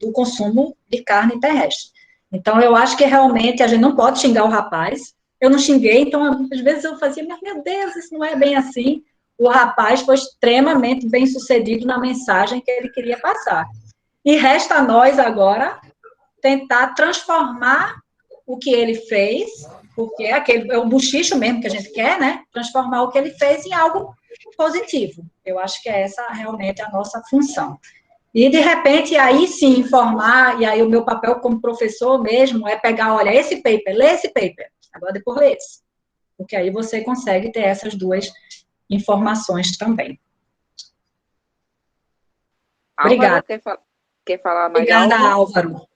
do consumo de carne terrestre. Então, eu acho que realmente a gente não pode xingar o rapaz. Eu não xinguei, então, às vezes eu fazia, meu Deus, isso não é bem assim. O rapaz foi extremamente bem sucedido na mensagem que ele queria passar. E resta a nós agora tentar transformar o que ele fez, porque é o buchicho mesmo que a gente quer, né? Transformar o que ele fez em algo positivo. Eu acho que é essa realmente a nossa função. E, de repente, aí sim, informar, e aí o meu papel como professor mesmo é pegar, olha, esse paper, lê esse paper, agora depois lê esse. Porque aí você consegue ter essas duas informações também. Álvaro, Obrigada. quer falar mais Obrigada, algo? Álvaro.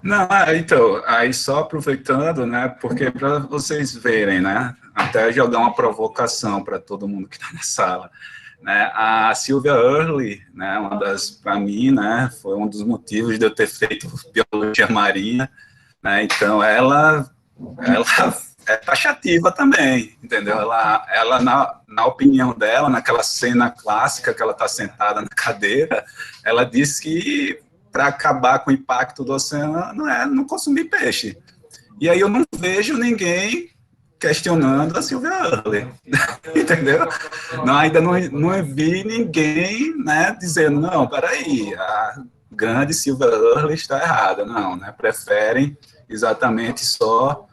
Não, então, aí só aproveitando, né, porque para vocês verem, né, até jogar uma provocação para todo mundo que está na sala, né, a Sylvia Earle, né, para mim, né, foi um dos motivos de eu ter feito biologia marinha, né, então ela é taxativa também, entendeu? Ela na opinião dela, naquela cena clássica que ela está sentada na cadeira, ela disse que para acabar com o impacto do oceano é não consumir peixe. E aí eu não vejo ninguém questionando a Sylvia Earle, entendeu? Não, ainda não vi ninguém, né, dizendo, não, peraí, a grande Sylvia Earle está errada. Não, né, preferem exatamente só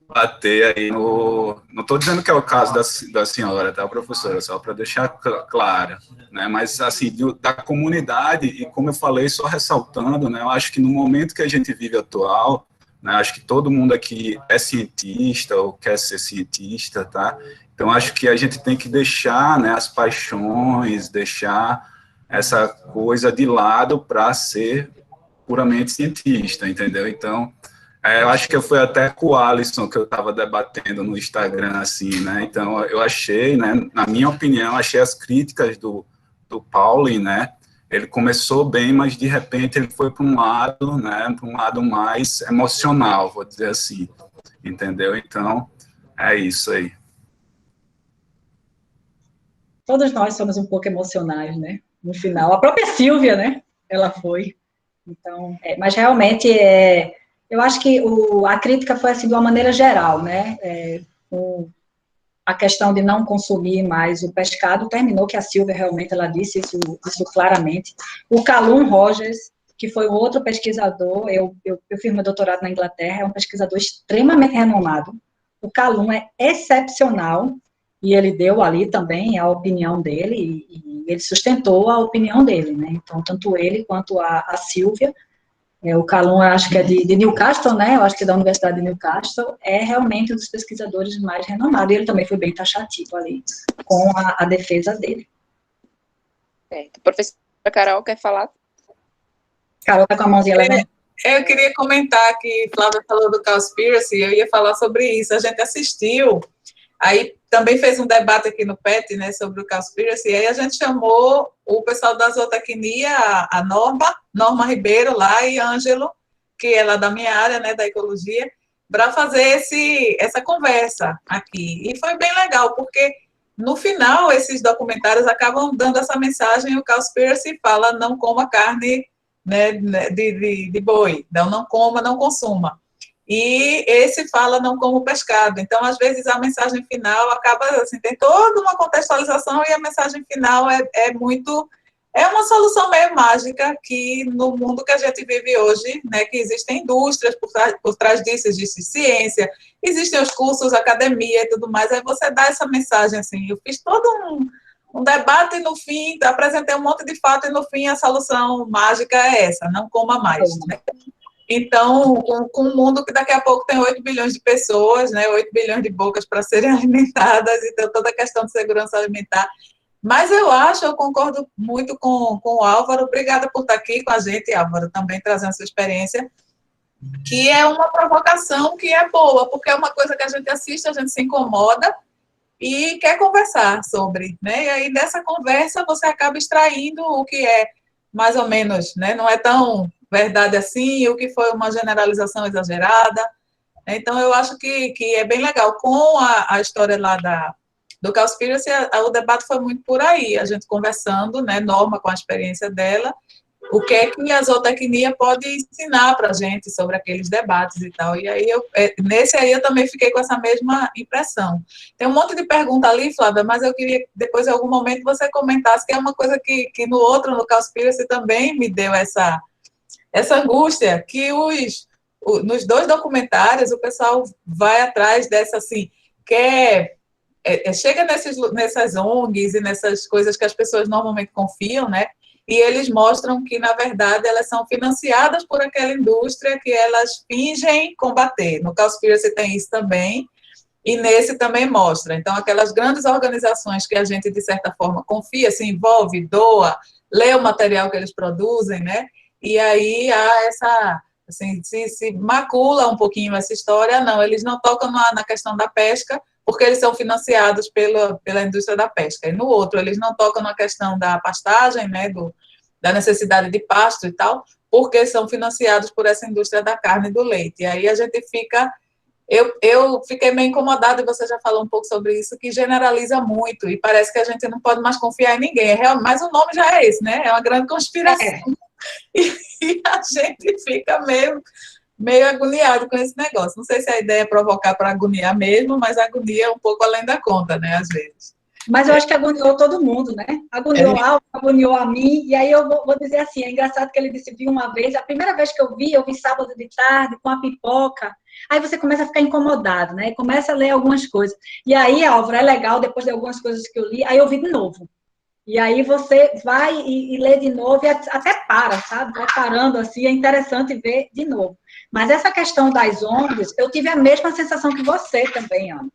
bater aí no... Não estou dizendo que é o caso da senhora, tá, professora? Só para deixar claro, né? Mas, assim, da comunidade, e como eu falei, só ressaltando, né? Eu acho que no momento que a gente vive atual, né, acho que todo mundo aqui é cientista ou quer ser cientista, tá? Então, acho que a gente tem que deixar, né, as paixões, deixar essa coisa de lado para ser puramente cientista, entendeu? Então, eu acho que foi até com o Alisson que eu estava debatendo no Instagram, assim, né? Então, eu achei, né, na minha opinião, achei as críticas do Pauling, né? Ele começou bem, mas de repente ele foi para um lado, né, para um lado mais emocional, vou dizer assim, entendeu? Então, é isso aí. Todos nós somos um pouco emocionais, né? No final, a própria Silvia, né? Ela foi. Então, mas realmente eu acho que a crítica foi assim de uma maneira geral, né? A questão de não consumir mais o pescado terminou, que a Silvia realmente ela disse isso claramente. O Callum Rogers, que foi um outro pesquisador, eu fiz meu doutorado na Inglaterra, é um pesquisador extremamente renomado. O Callum é excepcional, e ele deu ali também a opinião dele, e ele sustentou a opinião dele, né? Então, tanto ele quanto a Silvia, o Callum, acho que é de Newcastle, né? Eu acho que é da Universidade de Newcastle, é realmente um dos pesquisadores mais renomados, e ele também foi bem taxativo ali, com a defesa dele. Certo. Professora Carol, quer falar? Carol está com a mãozinha levando. Eu queria comentar que Flávia falou do Cowspiracy, eu ia falar sobre isso. A gente assistiu, aí também fez um debate aqui no PET, né, sobre o Cowspiracy, aí a gente chamou o pessoal da zootecnia, a Norma Ribeiro lá e Ângelo, que é lá da minha área, né, da ecologia, para fazer essa conversa aqui. E foi bem legal, porque no final esses documentários acabam dando essa mensagem, o Cowspiracy fala não coma carne, né, de boi, não coma, não consuma. E esse fala não como pescado. Então, às vezes, a mensagem final acaba, assim, tem toda uma contextualização e a mensagem final é uma solução meio mágica que no mundo que a gente vive hoje, né, que existem indústrias por trás disso, existe ciência, existem os cursos, academia e tudo mais, aí você dá essa mensagem, assim, eu fiz todo um debate e no fim, apresentei um monte de fato e no fim a solução mágica é essa, não coma mais, né? Então, com um mundo que daqui a pouco tem 8 bilhões de pessoas, né, 8 bilhões de bocas para serem alimentadas, então toda a questão de segurança alimentar. Mas eu concordo muito com o Álvaro, obrigada por estar aqui com a gente, Álvaro, também trazendo sua experiência. que é uma provocação que é boa, porque é uma coisa que a gente assiste, a gente se incomoda e quer conversar sobre, né? E aí, dessa conversa, você acaba extraindo o que é mais ou menos, né? Não é tão verdade assim, o que foi uma generalização exagerada. Então, eu acho que é bem legal. Com a história lá do Cowspiracy, o debate foi muito por aí, a gente conversando, né, Norma com a experiência dela, o que é que a zootecnia pode ensinar para a gente sobre aqueles debates e tal. E aí, nesse aí eu também fiquei com essa mesma impressão. Tem um monte de pergunta ali, Flávia, mas eu queria que depois, em algum momento, você comentasse, que é uma coisa que no outro, no Cowspiracy, também me deu essa angústia, que nos dois documentários o pessoal vai atrás dessa, assim, chega nessas ONGs e nessas coisas que as pessoas normalmente confiam, né? E eles mostram que, na verdade, elas são financiadas por aquela indústria que elas fingem combater. No Cowspiracy tem isso também, e nesse também mostra. Então, aquelas grandes organizações que a gente, de certa forma, confia, se envolve, doa, lê o material que eles produzem, né? E aí há essa, assim, se macula um pouquinho essa história. Não, eles não tocam na questão da pesca, porque eles são financiados pela indústria da pesca. E no outro, eles não tocam na questão da pastagem, né, da necessidade de pasto e tal, porque são financiados por essa indústria da carne e do leite. E aí a gente fica... Eu fiquei meio incomodada, e você já falou um pouco sobre isso, que generaliza muito, e parece que a gente não pode mais confiar em ninguém. Mas o nome já é esse, né? É uma grande conspiração. E a gente fica meio agoniado com esse negócio. Não sei se a ideia é provocar para agoniar mesmo, mas agonia é um pouco além da conta, né, às vezes. Mas eu acho que agoniou todo mundo, né? Agoniou Alvo, agoniou a mim, e aí eu vou dizer assim, é engraçado que ele disse, viu uma vez, a primeira vez que eu vi sábado de tarde, com a pipoca, aí você começa a ficar incomodado, né? Começa a ler algumas coisas. E aí, Álvaro, é legal, depois de algumas coisas que eu li, aí eu vi de novo. E aí você vai e lê de novo, e até para, sabe? Vai parando assim, é interessante ver de novo. Mas essa questão das ONGs, eu tive a mesma sensação que você também, Ana.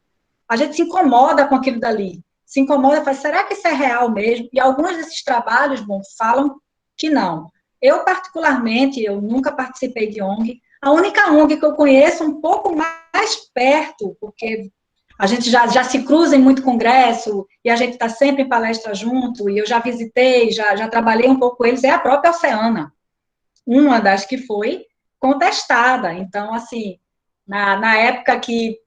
A gente se incomoda com aquilo dali. Se incomoda, fala, será que isso é real mesmo? E alguns desses trabalhos, bom, falam que não. Eu, particularmente, eu nunca participei de ONG. A única ONG que eu conheço um pouco mais perto, porque a gente já se cruza em muito congresso, e a gente está sempre em palestra junto, e eu já visitei, já trabalhei um pouco com eles, é a própria Oceana, uma das que foi contestada. Então, assim, na época que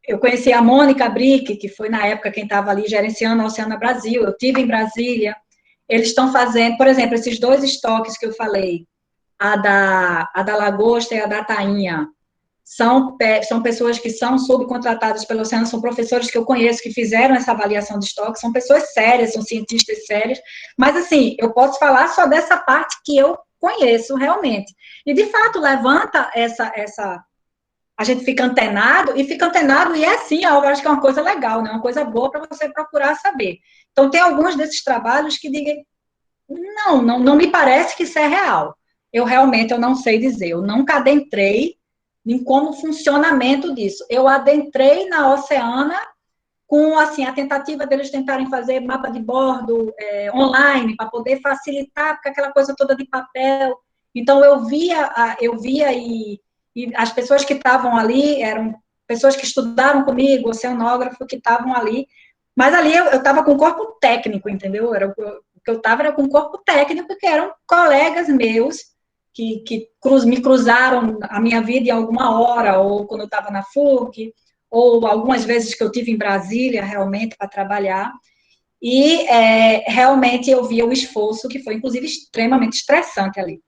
eu conheci a Mônica Brick, que foi, na época, quem estava ali gerenciando a Oceana Brasil, eu estive em Brasília, eles estão fazendo, por exemplo, esses dois estoques que eu falei, a da lagosta e a da tainha, são pessoas que são subcontratadas pela Oceana, são professores que eu conheço que fizeram essa avaliação de estoque, são pessoas sérias, são cientistas sérios, mas, assim, eu posso falar só dessa parte que eu conheço realmente. E, de fato, levanta essa a gente fica antenado, e é assim, eu acho que é uma coisa legal, né? Uma coisa boa para você procurar saber. Então, tem alguns desses trabalhos que digam, não me parece que isso é real. Eu realmente não sei dizer, eu nunca adentrei em como o funcionamento disso. Eu adentrei na Oceana com, assim, a tentativa deles tentarem fazer mapa de bordo online, para poder facilitar, porque aquela coisa toda de papel. Então, eu via e as pessoas que estavam ali eram pessoas que estudaram comigo, oceanógrafo, que estavam ali, mas ali eu estava com corpo técnico, entendeu? O que eu estava era com corpo técnico, que eram colegas meus, que me cruzaram a minha vida em alguma hora, ou quando eu estava na FUC, ou algumas vezes que eu tive em Brasília, realmente, para trabalhar, e realmente eu via o esforço, que foi, inclusive, extremamente estressante ali.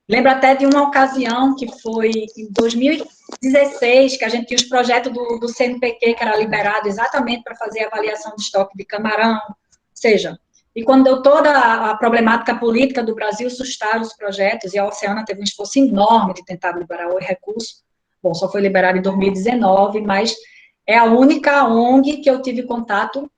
Lembro até de uma ocasião que foi em 2016, que a gente tinha os projetos do CNPq, que era liberado exatamente para fazer a avaliação de estoque de camarão, ou seja, e quando deu toda a problemática política do Brasil, sustaram os projetos, e a Oceana teve um esforço enorme de tentar liberar o recurso. Bom, só foi liberado em 2019, mas é a única ONG que eu tive contato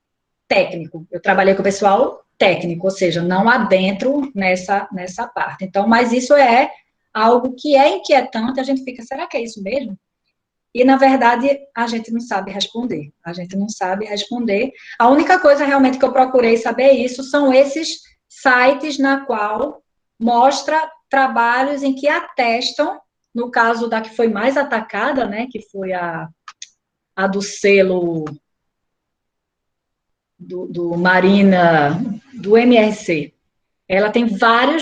técnico. Eu trabalhei com o pessoal técnico, ou seja, não adentro nessa parte. Então, mas isso é algo que é inquietante, a gente fica, será que é isso mesmo? E, na verdade, a gente não sabe responder. A única coisa realmente que eu procurei saber isso são esses sites na qual mostra trabalhos em que atestam No caso da que foi mais atacada, né, que foi a do selo do Marina, do MRC. Ela tem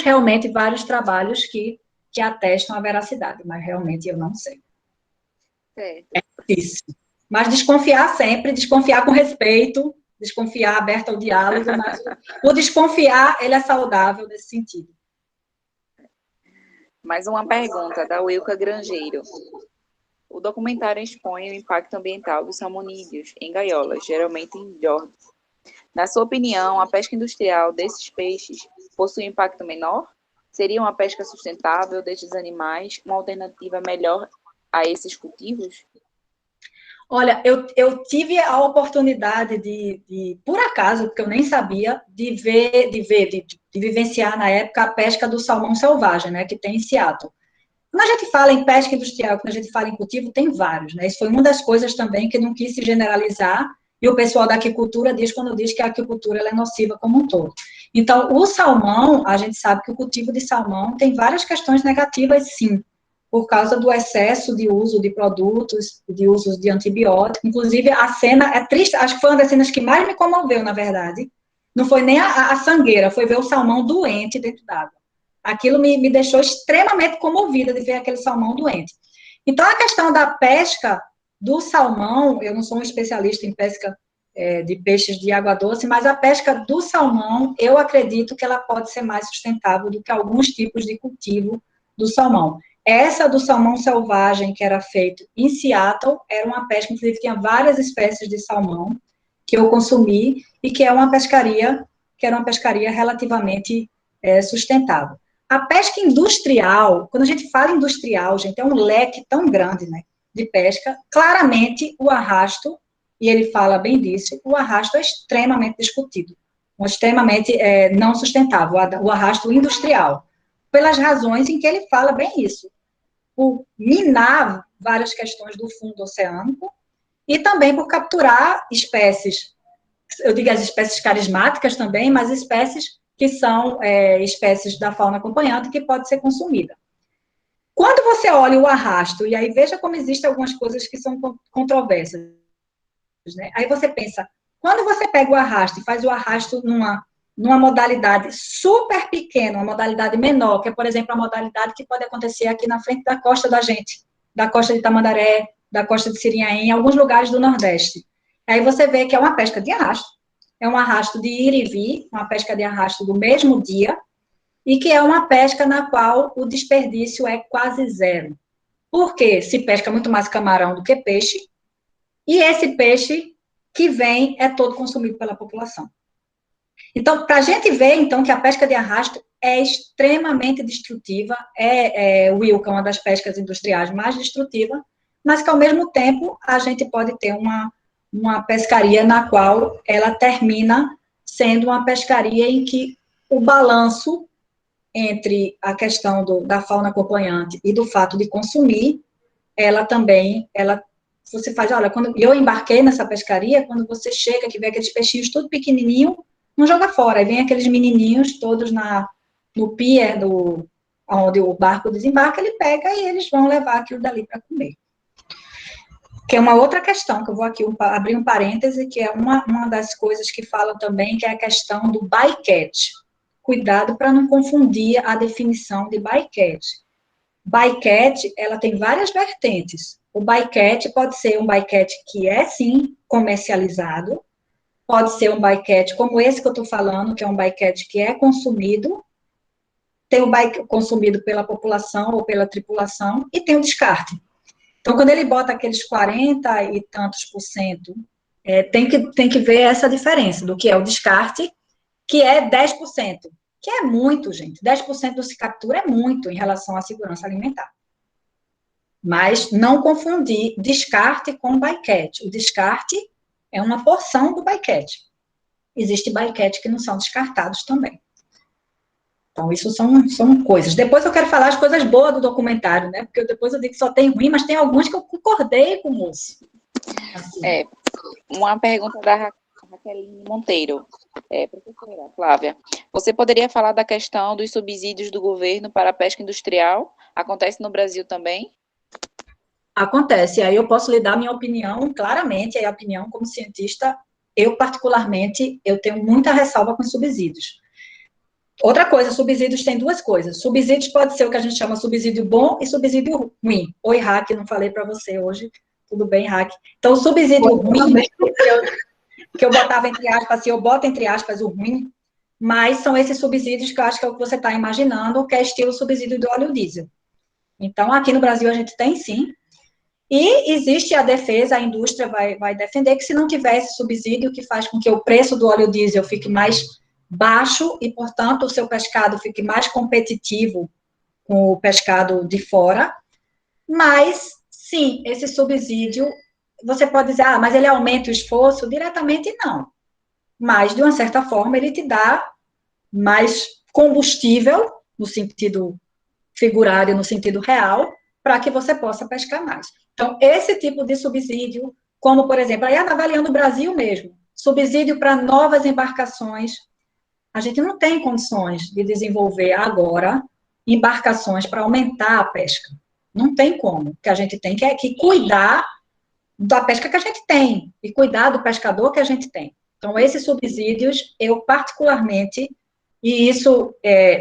realmente vários trabalhos que atestam a veracidade, mas realmente eu não sei. Certo. É difícil. Mas desconfiar sempre, desconfiar com respeito, desconfiar aberto ao diálogo, mas o desconfiar, ele é saudável nesse sentido. Mais uma pergunta da Wilka Grangeiro. O documentário expõe o impacto ambiental dos salmonídeos em gaiolas, geralmente em Jordan. Na sua opinião, a pesca industrial desses peixes possui impacto menor? Seria uma pesca sustentável destes animais uma alternativa melhor a esses cultivos? Olha, eu tive a oportunidade por acaso, porque eu nem sabia, de vivenciar na época a pesca do salmão selvagem, né, que tem em Seattle. Quando a gente fala em pesca industrial, quando a gente fala em cultivo, tem vários, né? Isso foi uma das coisas também que não quis se generalizar, e o pessoal da aquicultura diz quando diz que a aquicultura ela é nociva como um todo. Então, o salmão, a gente sabe que o cultivo de salmão tem várias questões negativas, sim, por causa do excesso de uso de produtos, de uso de antibióticos. Inclusive, a cena é triste, acho que foi uma das cenas que mais me comoveu, na verdade. Não foi nem a sangueira, foi ver o salmão doente dentro d'água. Aquilo me deixou extremamente comovida de ver aquele salmão doente. Então, a questão da pesca do salmão, eu não sou um especialista em pesca de peixes de água doce, mas a pesca do salmão, eu acredito que ela pode ser mais sustentável do que alguns tipos de cultivo do salmão. Essa do salmão selvagem, que era feito em Seattle, era uma pesca, inclusive tinha várias espécies de salmão que eu consumi, e que era uma pescaria relativamente sustentável. A pesca industrial, quando a gente fala industrial, gente, é um leque tão grande, né, de pesca. Claramente, o arrasto, e ele fala bem disso, o arrasto é extremamente discutido, extremamente não sustentável, o arrasto industrial, pelas razões em que ele fala bem isso, por minar várias questões do fundo oceânico e também por capturar espécies, eu digo as espécies carismáticas também, mas espécies que são espécies da fauna acompanhante que pode ser consumida. Quando você olha o arrasto, e aí veja como existem algumas coisas que são controversas, né? Aí você pensa, quando você pega o arrasto e faz o arrasto numa modalidade super pequena, uma modalidade menor, que é, por exemplo, a modalidade que pode acontecer aqui na frente da costa da gente, da costa de Tamandaré, da costa de Sirinhaém, em alguns lugares do Nordeste. Aí você vê que é uma pesca de arrasto. É um arrasto de ir e vir, uma pesca de arrasto do mesmo dia, e que é uma pesca na qual o desperdício é quase zero. Porque se pesca muito mais camarão do que peixe, e esse peixe que vem é todo consumido pela população. Então, para a gente ver, então, que a pesca de arrasto é extremamente destrutiva, Wilka, uma das pescas industriais mais destrutivas, mas que, ao mesmo tempo, a gente pode ter uma pescaria na qual ela termina sendo uma pescaria em que o balanço entre a questão da fauna acompanhante e do fato de consumir, você faz, olha, quando eu embarquei nessa pescaria, quando você chega, que vê aqueles peixinhos tudo pequenininho, não joga fora, aí vem aqueles menininhos todos no pier, onde o barco desembarca, ele pega e eles vão levar aquilo dali para comer. Que é uma outra questão, que eu vou aqui abrir um parêntese, que é uma das coisas que falam também, que é a questão do bycatch. Cuidado para não confundir a definição de bycatch. Bycatch, ela tem várias vertentes. O bycatch pode ser um bycatch que é, sim, comercializado, pode ser um bycatch como esse que eu estou falando, que é um bycatch que é consumido, tem o bycatch consumido pela população ou pela tripulação, e tem o descarte. Então, quando ele bota aqueles 40 e tantos %, tem que ver essa diferença do que é o descarte, que é 10%, que é muito, gente. 10% do se captura é muito em relação à segurança alimentar. Mas não confundir descarte com bycatch. O descarte é uma porção do bycatch. Existe bycatch que não são descartados também. Então, isso são coisas. Depois eu quero falar as coisas boas do documentário, né? Porque depois eu digo que só tem ruim, mas tem alguns que eu concordei com o moço. Assim. Uma pergunta da Raqueline Monteiro. Professora Flávia, você poderia falar da questão dos subsídios do governo para a pesca industrial? Acontece no Brasil também? Acontece, aí eu posso lhe dar minha opinião, claramente, a opinião como cientista, eu particularmente, eu tenho muita ressalva com subsídios. Outra coisa, subsídios tem duas coisas. Subsídios pode ser o que a gente chama subsídio bom e subsídio ruim. Oi, Hack, não falei para você hoje. Tudo bem, Hack? Então, o subsídio ruim, que eu botava entre aspas, assim, eu boto entre aspas o ruim, mas são esses subsídios que eu acho que é o que você está imaginando, que é estilo subsídio do óleo diesel. Então, aqui no Brasil a gente tem sim, e existe a defesa, a indústria vai defender que se não tiver esse subsídio, que faz com que o preço do óleo diesel fique mais baixo e, portanto, o seu pescado fique mais competitivo com o pescado de fora, mas, sim, esse subsídio, você pode dizer, mas ele aumenta o esforço? Diretamente, não. Mas, de uma certa forma, ele te dá mais combustível, no sentido figurado e no sentido real, para que você possa pescar mais. Então, esse tipo de subsídio, como, por exemplo, aí avaliando o Brasil mesmo, subsídio para novas embarcações, a gente não tem condições de desenvolver agora embarcações para aumentar a pesca. Não tem como. O que a gente tem que cuidar da pesca que a gente tem e cuidar do pescador que a gente tem. Então, esses subsídios, eu particularmente, e isso,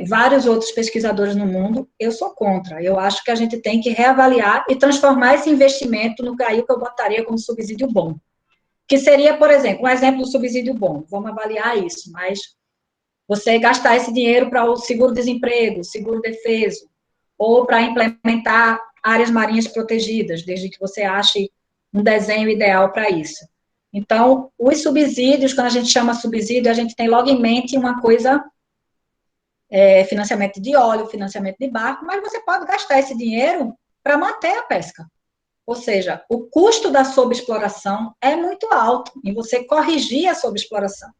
vários outros pesquisadores no mundo, eu sou contra. Eu acho que a gente tem que reavaliar e transformar esse investimento no que eu botaria como subsídio bom. Que seria, por exemplo, um exemplo do subsídio bom. Vamos avaliar isso, mas você gastar esse dinheiro para o seguro-desemprego, seguro-defeso, ou para implementar áreas marinhas protegidas, desde que você ache um desenho ideal para isso. Então, os subsídios, quando a gente chama subsídio, a gente tem logo em mente uma coisa, financiamento de óleo, financiamento de barco, mas você pode gastar esse dinheiro para manter a pesca. Ou seja, o custo da sobreexploração é muito alto, e você corrigir a sobreexploração.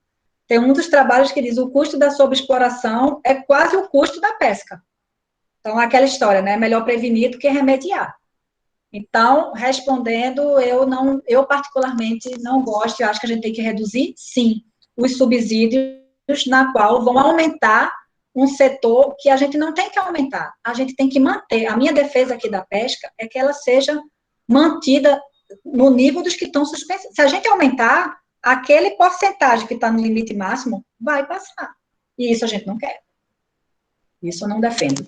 Tem um dos trabalhos que diz o custo da sobreexploração é quase o custo da pesca. Então, aquela história, né? Melhor prevenir do que remediar. Então, respondendo, eu particularmente não gosto, eu acho que a gente tem que reduzir, sim, os subsídios na qual vão aumentar um setor que a gente não tem que aumentar, a gente tem que manter. A minha defesa aqui da pesca é que ela seja mantida no nível dos que estão suspensos. Se a gente aumentar, aquele porcentagem que está no limite máximo vai passar. E isso a gente não quer. Isso eu não defendo.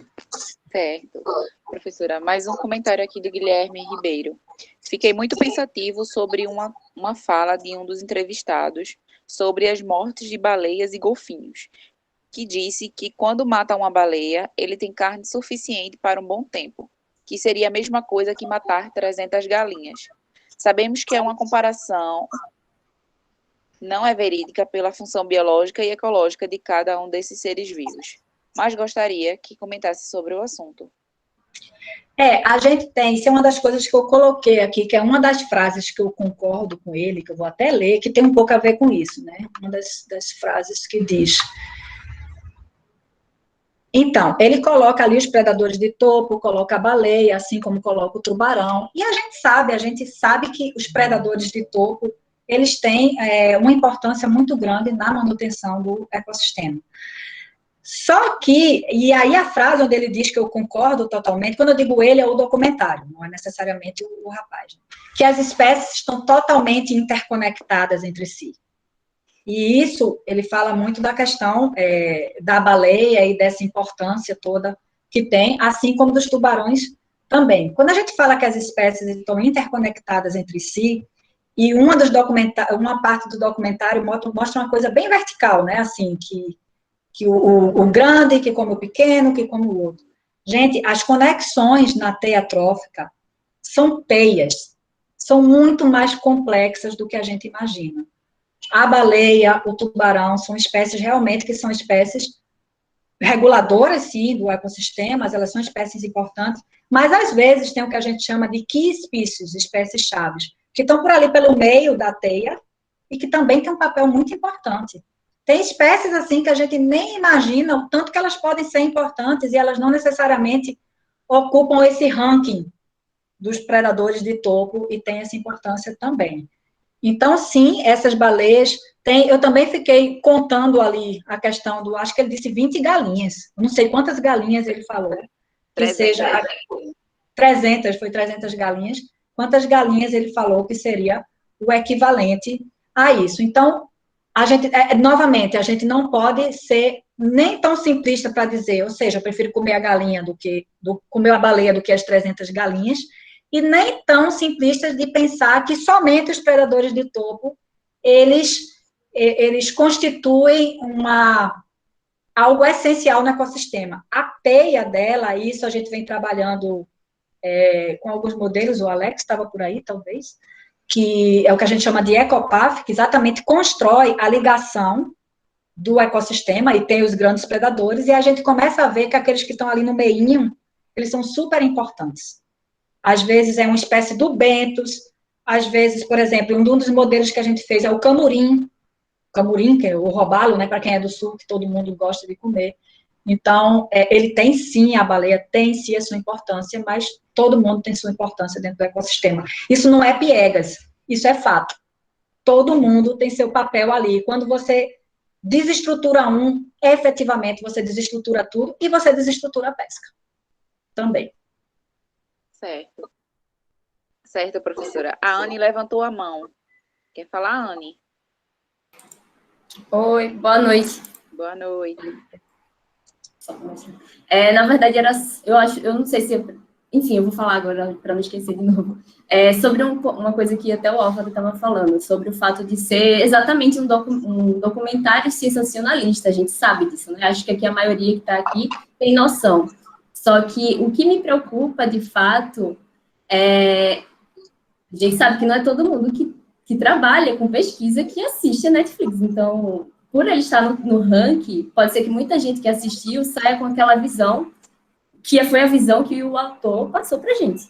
Certo. Professora, mais um comentário aqui do Guilherme Ribeiro. Fiquei muito pensativo sobre uma fala de um dos entrevistados sobre as mortes de baleias e golfinhos, que disse que quando mata uma baleia, ele tem carne suficiente para um bom tempo, que seria a mesma coisa que matar 300 galinhas. Sabemos que é uma comparação, não é verídica pela função biológica e ecológica de cada um desses seres vivos, mas gostaria que comentasse sobre o assunto. A gente tem, isso é uma das coisas que eu coloquei aqui, que é uma das frases que eu concordo com ele, que eu vou até ler, que tem um pouco a ver com isso, né? Uma das frases que diz... Então, ele coloca ali os predadores de topo, coloca a baleia, assim como coloca o tubarão, e a gente sabe que os predadores de topo, eles têm uma importância muito grande na manutenção do ecossistema. Só que, e aí a frase onde ele diz que eu concordo totalmente, quando eu digo ele, é o documentário, não é necessariamente o rapaz, que as espécies estão totalmente interconectadas entre si. E isso, ele fala muito da questão da baleia e dessa importância toda que tem, assim como dos tubarões também. Quando a gente fala que as espécies estão interconectadas entre si, e uma parte do documentário mostra uma coisa bem vertical, né, assim, que o grande, que come o pequeno, que come o outro. Gente, as conexões na teia trófica são teias, são muito mais complexas do que a gente imagina. A baleia, o tubarão, são espécies realmente que são espécies reguladoras, sim, do ecossistema, elas são espécies importantes, mas às vezes tem o que a gente chama de key species, espécies chaves, que estão por ali pelo meio da teia e que também têm um papel muito importante. Tem espécies assim que a gente nem imagina o tanto que elas podem ser importantes e elas não necessariamente ocupam esse ranking dos predadores de topo e têm essa importância também. Então, sim, essas baleias eu também fiquei contando ali a questão acho que ele disse 20 galinhas, não sei quantas galinhas ele falou, que seja 300 galinhas, quantas galinhas ele falou que seria o equivalente a isso. Então, novamente, a gente não pode ser nem tão simplista para dizer, ou seja, eu prefiro comer a galinha comer a baleia do que as 300 galinhas, e nem tão simplista de pensar que somente os predadores de topo, eles constituem algo essencial no ecossistema. A teia dela, isso a gente vem trabalhando com alguns modelos, o Alex estava por aí, talvez, que é o que a gente chama de ecopath, que exatamente constrói a ligação do ecossistema, e tem os grandes predadores, e a gente começa a ver que aqueles que estão ali no meinho, eles são super importantes. Às vezes é uma espécie do bentos, às vezes, por exemplo, um dos modelos que a gente fez é o camurim, que é o robalo, né, para quem é do sul, que todo mundo gosta de comer. Então, ele tem sim, a baleia tem sim a sua importância, mas todo mundo tem sua importância dentro do ecossistema. Isso não é piegas, isso é fato. Todo mundo tem seu papel ali. Quando você desestrutura efetivamente você desestrutura tudo, e você desestrutura a pesca também. Certo. Certo, professora. A Anne levantou a mão. Quer falar, Anne? Oi, boa noite. Boa noite. Na verdade, eu não sei se... Enfim, eu vou falar agora, para não esquecer de novo. Sobre uma coisa que até o Álvaro estava falando, sobre o fato de ser exatamente um documentário sensacionalista, a gente sabe disso, né? Acho que aqui a maioria que está aqui tem noção. Só que o que me preocupa, de fato, a gente sabe que não é todo mundo que trabalha com pesquisa que assiste a Netflix. Então, por ele estar no ranking, pode ser que muita gente que assistiu saia com aquela visão, que foi a visão que o autor passou para a gente.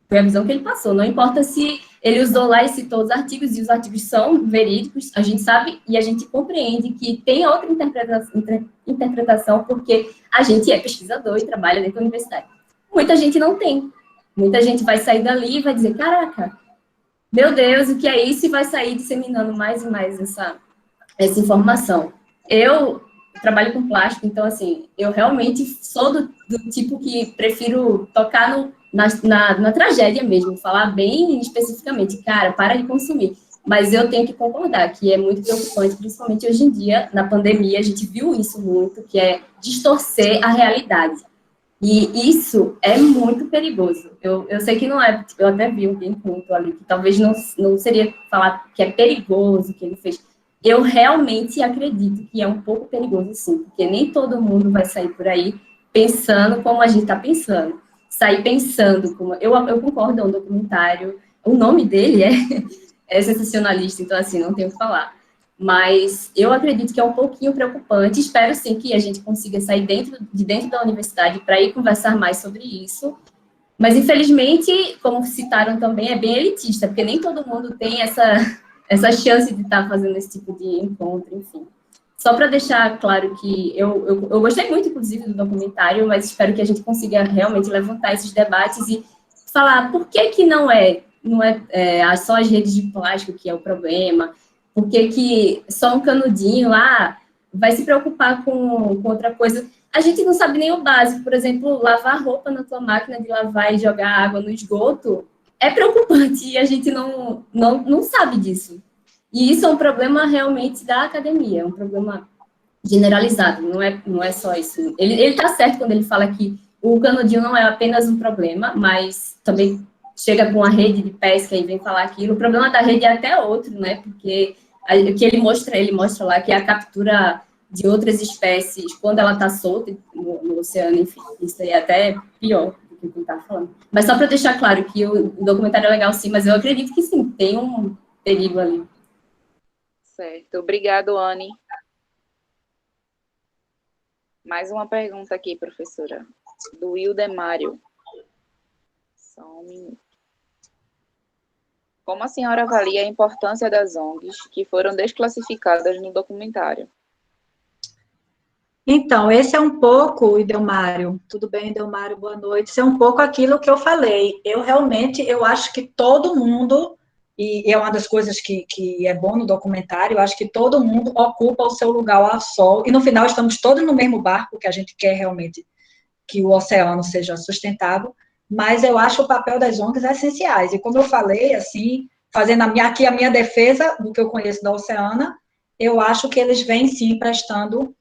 Foi a visão que ele passou. Não importa se ele usou lá e citou os artigos, e os artigos são verídicos, a gente sabe e a gente compreende que tem outra interpretação, porque a gente é pesquisador e trabalha dentro da universidade. Muita gente não tem. Muita gente vai sair dali e vai dizer, caraca, meu Deus, o que é isso? E vai sair disseminando mais e mais essa informação. Eu trabalho com plástico, então, assim, eu realmente sou do tipo que prefiro tocar na tragédia mesmo, falar bem especificamente, cara, para de consumir. Mas eu tenho que concordar que é muito preocupante, principalmente hoje em dia, na pandemia, a gente viu isso muito, que é distorcer a realidade. E isso é muito perigoso. Eu sei que não é, eu até vi um ponto ali, que talvez não seria falar que é perigoso que ele fez. Eu realmente acredito que é um pouco perigoso, sim, porque nem todo mundo vai sair por aí pensando como a gente está pensando. Sair pensando como... Eu concordo, é um documentário, o nome dele é sensacionalista, então, assim, não tenho o que falar. Mas eu acredito que é um pouquinho preocupante. Espero, sim, que a gente consiga sair de dentro da universidade para ir conversar mais sobre isso. Mas, infelizmente, como citaram também, é bem elitista, porque nem todo mundo tem essa chance de estar fazendo esse tipo de encontro, enfim. Só para deixar claro que eu gostei muito, inclusive, do documentário, mas espero que a gente consiga realmente levantar esses debates e falar por que não é só as redes de plástico que é o problema, por que só um canudinho lá vai se preocupar com outra coisa. A gente não sabe nem o básico, por exemplo, lavar roupa na tua máquina de lavar e jogar água no esgoto é preocupante e a gente não sabe disso. E isso é um problema realmente da academia, é um problema generalizado, não é só isso. Ele está certo quando ele fala que o canudinho não é apenas um problema, mas também chega com a rede de pesca e vem falar aquilo. O problema da rede é até outro, né? Porque o que ele mostra lá que é a captura de outras espécies quando ela está solta no oceano, enfim, isso aí é até pior do que ele está falando. Mas só para deixar claro que o documentário é legal, sim, mas eu acredito que sim, tem um perigo ali. Certo. Obrigado, Anne. Mais uma pergunta aqui, professora. Do Wildemário. Só um minuto. Como a senhora avalia a importância das ONGs que foram desclassificadas no documentário? Então, esse é um pouco, Idelmário, tudo bem, Idelmário, boa noite, esse é um pouco aquilo que eu falei. Eu acho que todo mundo, e é uma das coisas que é bom no documentário, eu acho que todo mundo ocupa o seu lugar ao sol, e no final estamos todos no mesmo barco, que a gente quer realmente que o oceano seja sustentável, mas eu acho o papel das ONGs essenciais. E como eu falei, assim, fazendo aqui a minha defesa do que eu conheço da Oceana, eu acho que eles vêm, sim, prestando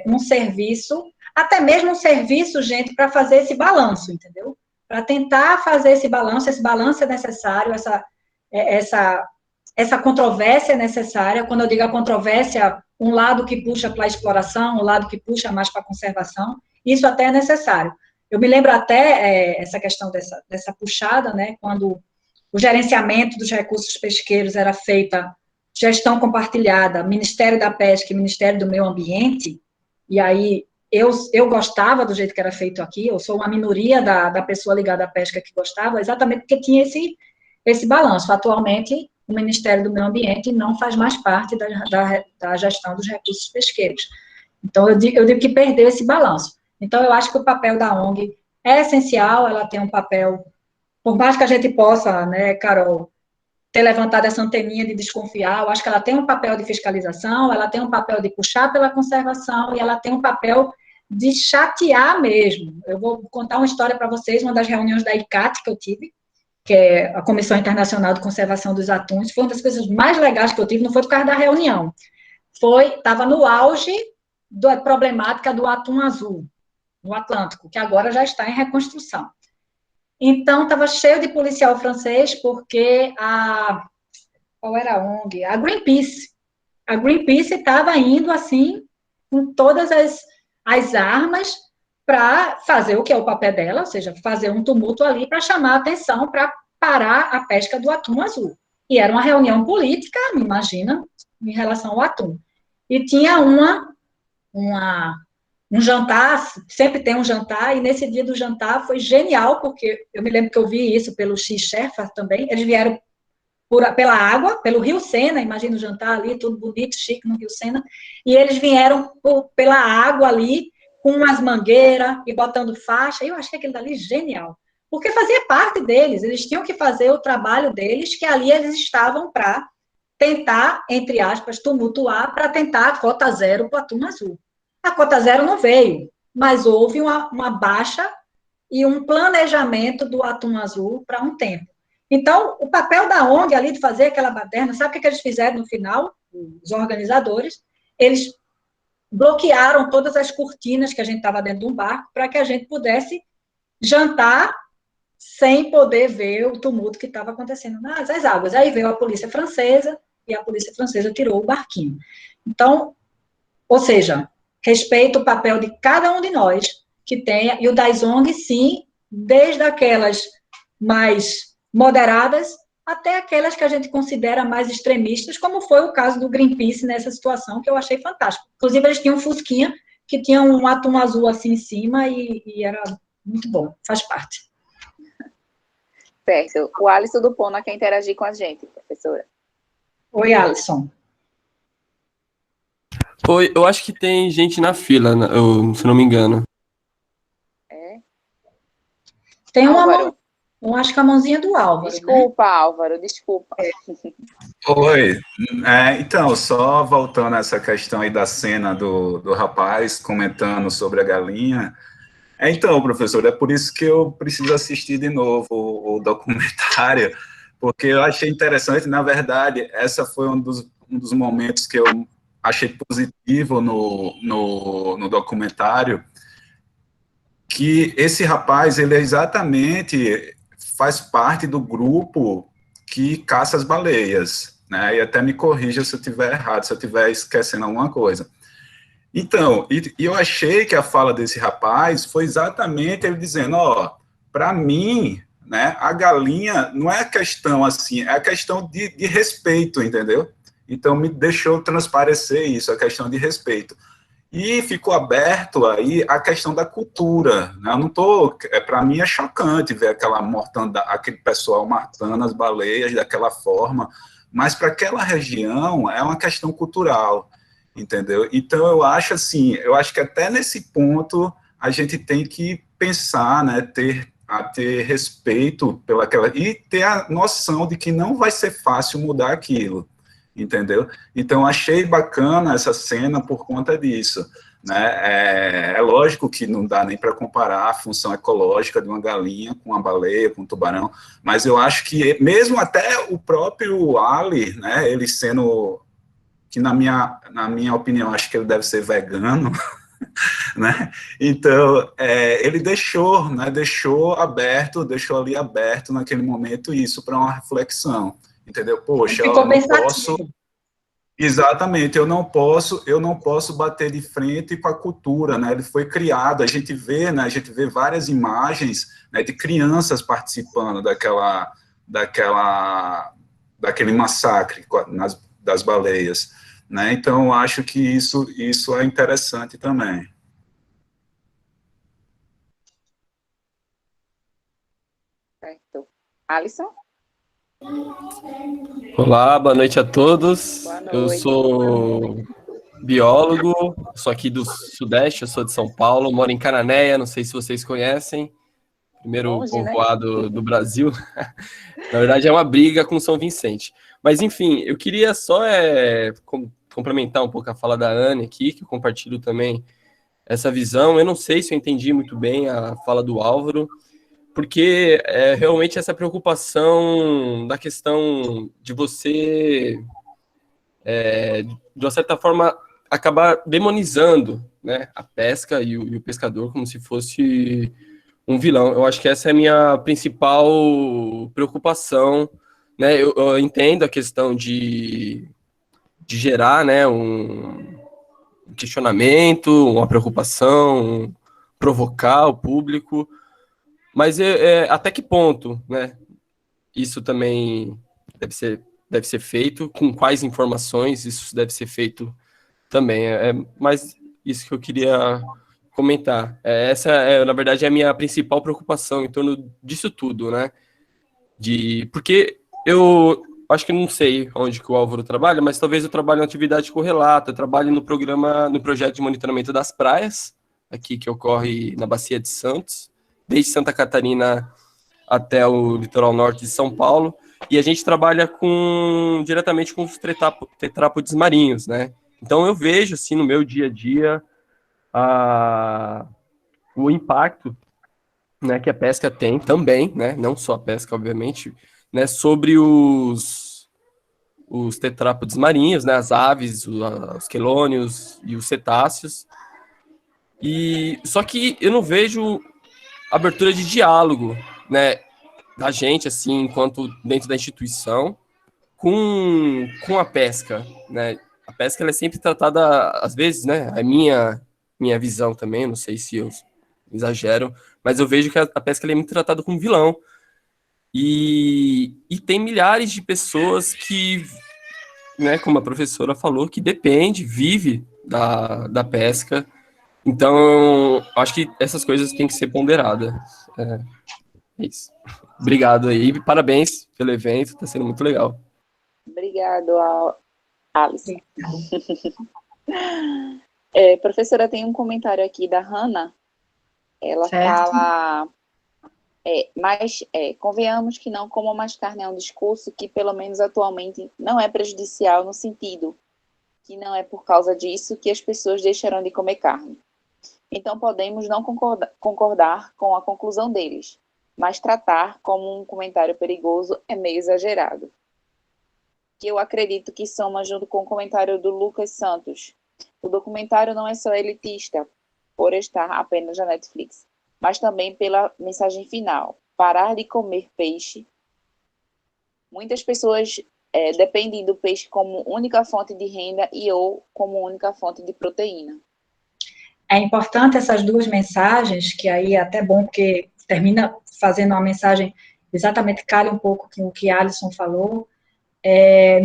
um serviço, até mesmo um serviço, gente, para fazer esse balanço, entendeu? Para tentar fazer esse balanço é necessário, essa controvérsia é necessária. Quando eu digo a controvérsia, um lado que puxa para a exploração, um lado que puxa mais para a conservação, isso até é necessário. Eu me lembro até essa questão dessa puxada, né, quando o gerenciamento dos recursos pesqueiros era feita gestão compartilhada, Ministério da Pesca e Ministério do Meio Ambiente, e aí eu gostava do jeito que era feito aqui, eu sou uma minoria da pessoa ligada à pesca que gostava, exatamente porque tinha esse balanço. Atualmente, o Ministério do Meio Ambiente não faz mais parte da gestão dos recursos pesqueiros. Então, eu digo que perdeu esse balanço. Então, eu acho que o papel da ONG é essencial, ela tem um papel, por mais que a gente possa, né, Carol, ter levantado essa anteninha de desconfiar, eu acho que ela tem um papel de fiscalização, ela tem um papel de puxar pela conservação, e ela tem um papel de chatear mesmo. Eu vou contar uma história para vocês, uma das reuniões da ICAT que eu tive, que é a Comissão Internacional de Conservação dos Atuns, foi uma das coisas mais legais que eu tive, não foi por causa da reunião, estava no auge da problemática do atum azul, no Atlântico, que agora já está em reconstrução. Então, estava cheio de policial francês, porque qual era a ONG? A Greenpeace. A Greenpeace estava indo, assim, com todas as armas para fazer o que é o papel dela, ou seja, fazer um tumulto ali para chamar a atenção, para parar a pesca do atum azul. E era uma reunião política, me imagina, em relação ao atum. E tinha um jantar, sempre tem um jantar, e nesse dia do jantar foi genial, porque eu me lembro que eu vi isso pelo X-Shefa também, eles vieram pela água, pelo Rio Sena, imagina o jantar ali, tudo bonito, chique no Rio Sena, e eles vieram pela água ali, com umas mangueiras e botando faixa, e eu achei aquilo dali genial, porque fazia parte deles, eles tinham que fazer o trabalho deles, que ali eles estavam para tentar, entre aspas, tumultuar, para tentar a cota zero para o atum azul. A cota zero não veio, mas houve uma baixa e um planejamento do atum azul para um tempo. Então, o papel da ONG ali de fazer aquela baderna, sabe o que eles fizeram no final? Os organizadores, eles bloquearam todas as cortinas que a gente estava dentro de um barco para que a gente pudesse jantar sem poder ver o tumulto que estava acontecendo nas águas. Aí veio a polícia francesa e a polícia francesa tirou o barquinho. Então, ou seja, respeita o papel de cada um de nós que tenha, e o das ONGs, sim, desde aquelas mais moderadas até aquelas que a gente considera mais extremistas, como foi o caso do Greenpeace nessa situação, que eu achei fantástico. Inclusive, eles tinham um fusquinha que tinha um atum azul assim em cima e era muito bom, faz parte. Certo. O Alisson do Pona quer interagir com a gente, professora. Oi, Alisson. Oi, eu acho que tem gente na fila, se não me engano. Tem uma mão, acho que a mãozinha do Álvaro. Desculpa, né? Álvaro, desculpa. Oi, então, só voltando a essa questão aí da cena do rapaz comentando sobre a galinha. Então, professor, é por isso que eu preciso assistir de novo o documentário, porque eu achei interessante, na verdade, essa foi um dos momentos que eu achei positivo no documentário, que esse rapaz, ele exatamente faz parte do grupo que caça as baleias, né? E até me corrija se eu estiver errado, se eu estiver esquecendo alguma coisa. Então, e eu achei que a fala desse rapaz foi exatamente ele dizendo, para mim, né, a galinha não é a questão assim, é a questão de respeito, entendeu? Então, me deixou transparecer isso, a questão de respeito. E ficou aberto aí a questão da cultura, né? Eu não tô, para mim é chocante ver aquele pessoal matando as baleias daquela forma, mas para aquela região é uma questão cultural, entendeu? Então eu acho assim, eu acho que até nesse ponto a gente tem que pensar, né, ter respeito e ter a noção de que não vai ser fácil mudar aquilo. Entendeu? Então, achei bacana essa cena por conta disso. né? É lógico que não dá nem para comparar a função ecológica de uma galinha com uma baleia, com um tubarão, mas eu acho que mesmo até o próprio Ali, né, ele sendo, que na minha opinião, acho que ele deve ser vegano, né? Então, ele deixou, né, deixou ali aberto naquele momento isso para uma reflexão, entendeu? Poxa, eu não posso... Exatamente, eu não posso bater de frente com a cultura, né? Ele foi criado, a gente vê, né? A gente vê várias imagens, né, de crianças participando daquele massacre das baleias, né? Então, eu acho que isso é interessante também. Certo. Alisson? Olá, boa noite a todos. Boa noite. Eu sou biólogo, sou aqui do Sudeste, eu sou de São Paulo, moro em Cananéia, não sei se vocês conhecem, primeiro Longe, né? povoado do Brasil. Na verdade, é uma briga com São Vicente. Mas, enfim, eu queria só complementar um pouco a fala da Anne aqui, que eu compartilho também essa visão. Eu não sei se eu entendi muito bem a fala do Álvaro, porque realmente essa preocupação da questão de você, de uma certa forma, acabar demonizando, né, a pesca e o pescador como se fosse um vilão. Eu acho que essa é a minha principal preocupação, né? Eu entendo a questão de gerar, né, um questionamento, uma preocupação, provocar o público, mas até que ponto, né, isso também deve ser feito, com quais informações isso deve ser feito também. Mais isso que eu queria comentar. Essa, na verdade, é a minha principal preocupação em torno disso tudo, né? Porque eu acho que não sei onde que o Álvaro trabalha, mas talvez eu trabalhe em atividade correlata, eu trabalho no projeto de monitoramento das praias, aqui que ocorre na Bacia de Santos, desde Santa Catarina até o litoral norte de São Paulo, e a gente trabalha diretamente com os tetrápodes marinhos, né? Então eu vejo, assim, no meu dia a dia, o impacto, né, que a pesca tem também, né, não só a pesca, obviamente, né, sobre os tetrápodes marinhos, né, as aves, os quelônios e os cetáceos. Só que eu não vejo abertura de diálogo, né, da gente, assim, enquanto dentro da instituição, com a pesca, né. A pesca, ela é sempre tratada, às vezes, né, a minha visão também, não sei se eu exagero, mas eu vejo que a pesca, ela é muito tratada como vilão. E tem milhares de pessoas que, né, como a professora falou, que vive da pesca. Então, acho que essas coisas têm que ser ponderadas. É isso. Obrigado aí, parabéns pelo evento, está sendo muito legal. Obrigado, Alisson. Professora, tem um comentário aqui da Hannah. Ela fala... mas convenhamos que não comam mais carne é um discurso que, pelo menos atualmente, não é prejudicial no sentido que não é por causa disso que as pessoas deixarão de comer carne. Então, podemos não concordar com a conclusão deles, mas tratar como um comentário perigoso é meio exagerado. Que eu acredito que soma junto com o comentário do Lucas Santos. O documentário não é só elitista, por estar apenas na Netflix, mas também pela mensagem final, parar de comer peixe. Muitas pessoas dependem do peixe como única fonte de renda ou como única fonte de proteína. É importante essas duas mensagens, que aí é até bom, porque termina fazendo uma mensagem exatamente calha um pouco com o que Alisson falou,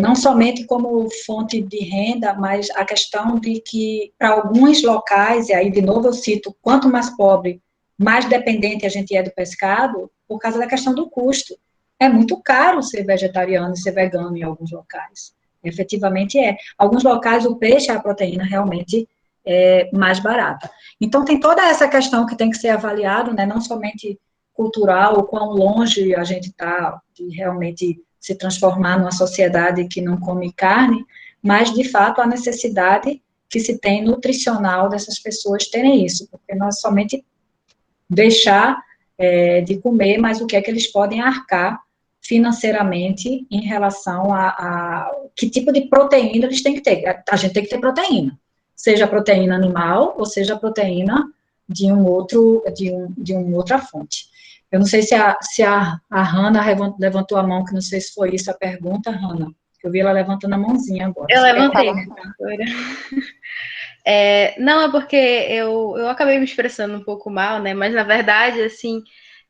não somente como fonte de renda, mas a questão de que, para alguns locais, e aí de novo eu cito, quanto mais pobre, mais dependente a gente é do pescado, por causa da questão do custo. É muito caro ser vegetariano e ser vegano em alguns locais. Efetivamente é. Alguns locais o peixe, a proteína realmente é mais barata. Então tem toda essa questão que tem que ser avaliado, né, não somente cultural, o quão longe a gente está de realmente se transformar numa sociedade que não come carne, mas de fato a necessidade que se tem nutricional dessas pessoas terem isso, porque nós somente deixar de comer, mas o que é que eles podem arcar financeiramente em relação a que tipo de proteína eles têm que ter. A gente tem que ter proteína, seja proteína animal ou seja proteína de uma outra fonte. Eu não sei se a Hanna levantou a mão, que não sei se foi isso a pergunta, Hanna. Eu vi ela levantando a mãozinha agora. Eu Você levantei. quer Não, é porque eu acabei me expressando um pouco mal, né? Mas, na verdade, assim,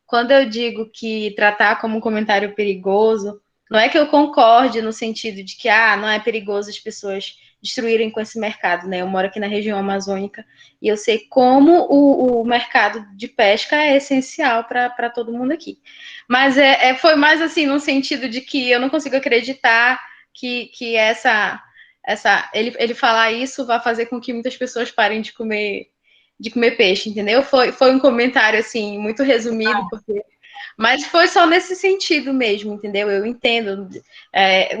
quando eu digo que tratar como um comentário perigoso, não é que eu concorde no sentido de que, não é perigoso as pessoas destruírem com esse mercado, né? Eu moro aqui na região amazônica e eu sei como o mercado de pesca é essencial para todo mundo aqui. Mas foi mais assim, no sentido de que eu não consigo acreditar que ele falar isso vai fazer com que muitas pessoas parem de comer peixe, entendeu? Foi um comentário, assim, muito resumido, mas foi só nesse sentido mesmo, entendeu? Eu entendo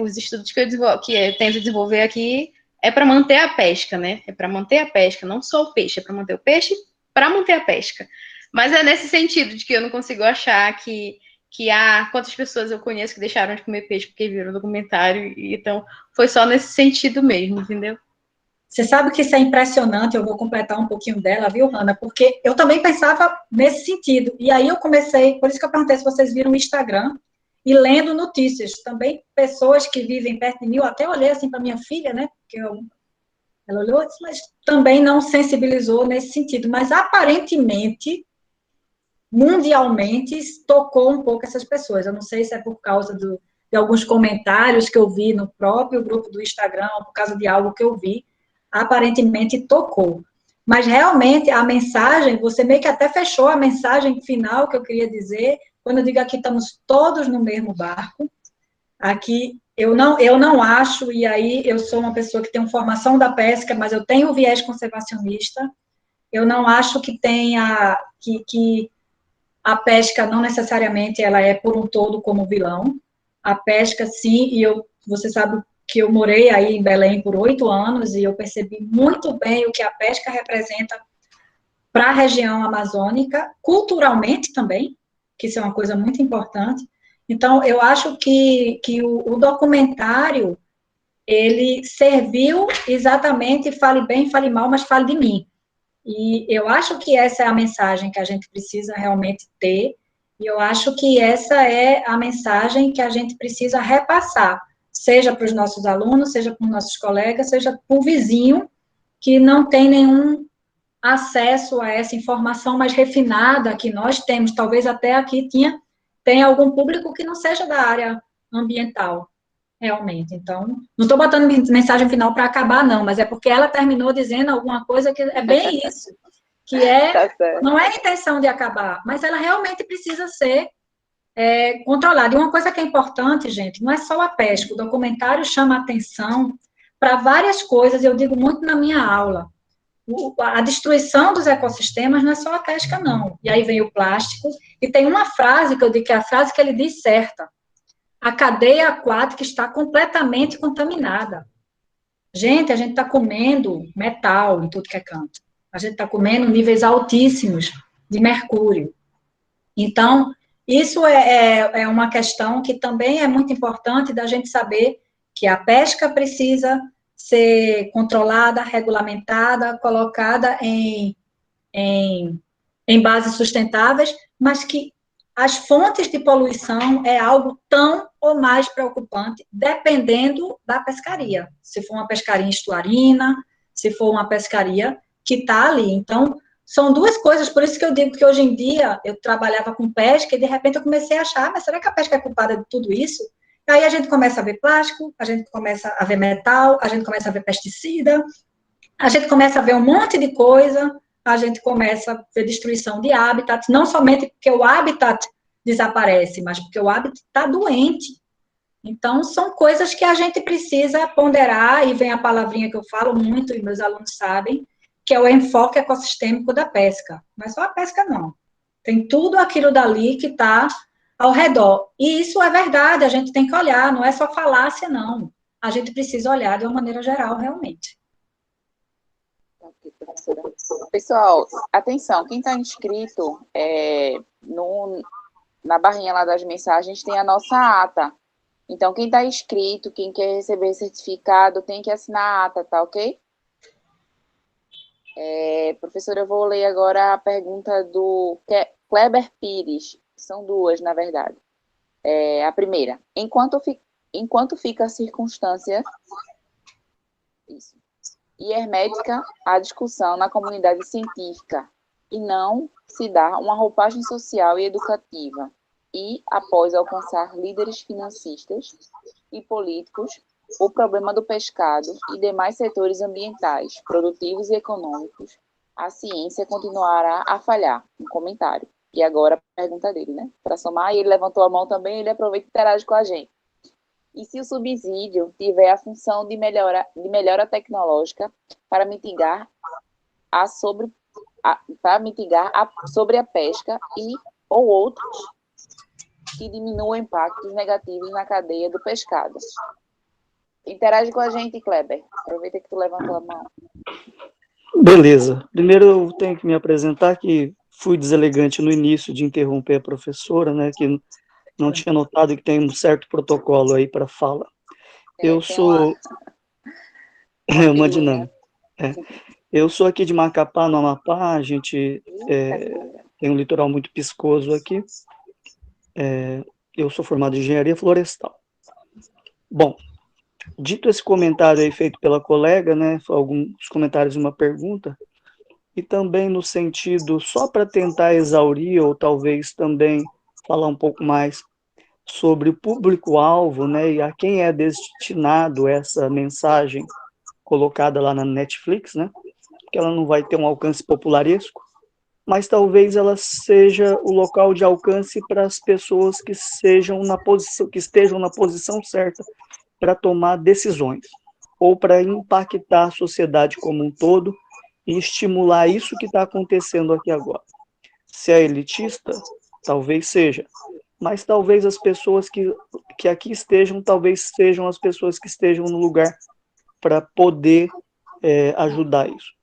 os estudos que eu tento desenvolver aqui é para manter a pesca, né? É para manter a pesca, não só o peixe, é para manter o peixe, para manter a pesca. Mas é nesse sentido de que eu não consigo achar que quantas pessoas eu conheço que deixaram de comer peixe porque viram o documentário, e então foi só nesse sentido mesmo, entendeu? Você sabe que isso é impressionante, eu vou completar um pouquinho dela, viu, Hanna? Porque eu também pensava nesse sentido. E aí eu comecei, por isso que eu perguntei se vocês viram o Instagram, e lendo notícias. Também pessoas que vivem perto de mim, eu até olhei assim para minha filha, né? Porque ela olhou, mas também não sensibilizou nesse sentido. Mas aparentemente, mundialmente, tocou um pouco essas pessoas. Eu não sei se é por causa de alguns comentários que eu vi no próprio grupo do Instagram, ou por causa de algo que eu vi, aparentemente tocou. Mas realmente a mensagem, você meio que até fechou a mensagem final que eu queria dizer, quando eu digo aqui estamos todos no mesmo barco. Aqui eu não acho, e aí eu sou uma pessoa que tem formação da pesca, mas eu tenho viés conservacionista. Eu não acho que tenha que a pesca não necessariamente ela é por um todo como vilão. A pesca sim, e você sabe que eu morei aí em Belém por 8 anos e eu percebi muito bem o que a pesca representa para a região amazônica, culturalmente também, que isso é uma coisa muito importante. Então, eu acho que o documentário, ele serviu exatamente, fale bem, fale mal, mas fale de mim. E eu acho que essa é a mensagem que a gente precisa realmente ter, e eu acho que essa é a mensagem que a gente precisa repassar, seja para os nossos alunos, seja para os nossos colegas, seja para o vizinho que não tem nenhum acesso a essa informação mais refinada que nós temos, talvez até aqui tenha algum público que não seja da área ambiental, realmente. Então, não estou botando mensagem final para acabar, não, mas é porque ela terminou dizendo alguma coisa que é bem isso, que não é a intenção de acabar, mas ela realmente precisa ser controlada. E uma coisa que é importante, gente, não é só a pesca, o documentário chama atenção para várias coisas, eu digo muito na minha aula. A destruição dos ecossistemas não é só a pesca, não. E aí vem o plástico, e tem uma frase que eu digo que é a frase que ele diz certa: a cadeia aquática está completamente contaminada. Gente, a gente está comendo metal em tudo que é canto. A gente está comendo níveis altíssimos de mercúrio. Então, isso é uma questão que também é muito importante da gente saber que a pesca precisa ser controlada, regulamentada, colocada em bases sustentáveis, mas que as fontes de poluição é algo tão ou mais preocupante, dependendo da pescaria. Se for uma pescaria estuarina, se for uma pescaria que está ali. Então, são duas coisas, por isso que eu digo que hoje em dia eu trabalhava com pesca e de repente eu comecei a achar, mas será que a pesca é culpada de tudo isso? E aí a gente começa a ver plástico, a gente começa a ver metal, a gente começa a ver pesticida, a gente começa a ver um monte de coisa, a gente começa a ver destruição de hábitats, não somente porque o habitat desaparece, mas porque o hábitat está doente. Então, são coisas que a gente precisa ponderar, e vem a palavrinha que eu falo muito, e meus alunos sabem, que é o enfoque ecossistêmico da pesca. Não é só a pesca, não. Tem tudo aquilo dali que está ao redor. E isso é verdade, a gente tem que olhar, não é só falácia, não. A gente precisa olhar de uma maneira geral, realmente. professora. Pessoal, atenção, quem está inscrito na barrinha lá das mensagens tem a nossa ata. Então, quem está inscrito, quem quer receber certificado, tem que assinar a ata, tá ok? Professora, eu vou ler agora a pergunta do Kleber Pires. São duas, na verdade. A primeira, enquanto fica a circunstância e hermética a discussão na comunidade científica e não se dá uma roupagem social e educativa e, após alcançar líderes financistas e políticos, o problema do pescado e demais setores ambientais, produtivos e econômicos, a ciência continuará a falhar. Um comentário. E agora a pergunta dele, né? Para somar, ele levantou a mão também, ele aproveita e interage com a gente. E se o subsídio tiver a função de melhora tecnológica para mitigar a sobrepesca ou outros que diminuam impactos negativos na cadeia do pescado? Interage com a gente, Kleber. Aproveita que tu levantou a mão. Beleza. Primeiro eu tenho que me apresentar, que fui deselegante no início de interromper a professora, né, que não tinha notado que tem um certo protocolo aí para fala. Eu sou uma dinâmica. Eu sou aqui de Macapá, no Amapá. A gente tem um litoral muito piscoso aqui. Eu sou formado em engenharia florestal. Bom, dito esse comentário aí feito pela colega, né, alguns comentários e uma pergunta, e também no sentido, só para tentar exaurir, ou talvez também falar um pouco mais sobre o público-alvo, né, e a quem é destinado essa mensagem colocada lá na Netflix, né, que ela não vai ter um alcance popularesco, mas talvez ela seja o local de alcance para as pessoas que estejam na posição certa para tomar decisões, ou para impactar a sociedade como um todo e estimular isso que está acontecendo aqui agora. Se é elitista, talvez seja, mas talvez as pessoas que aqui estejam, talvez sejam as pessoas que estejam no lugar para poder ajudar isso.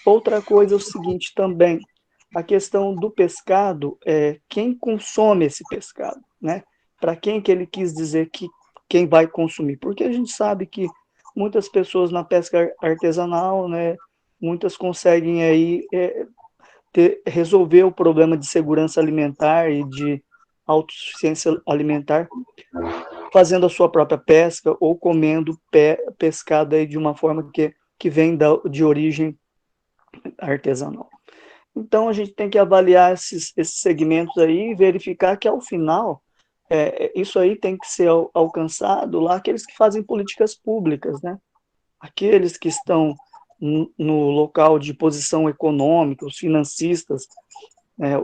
Outra coisa é o seguinte também, a questão do pescado, quem consome esse pescado, né? Para quem que ele quis dizer que quem vai consumir? Porque a gente sabe que muitas pessoas na pesca artesanal, né, muitas conseguem aí resolver o problema de segurança alimentar e de autossuficiência alimentar fazendo a sua própria pesca ou comendo pescado aí de uma forma que vem de origem artesanal. Então, a gente tem que avaliar esses segmentos aí e verificar que, ao final, isso aí tem que ser alcançado lá, aqueles que fazem políticas públicas, né? Aqueles que estão no local de posição econômica, os financistas,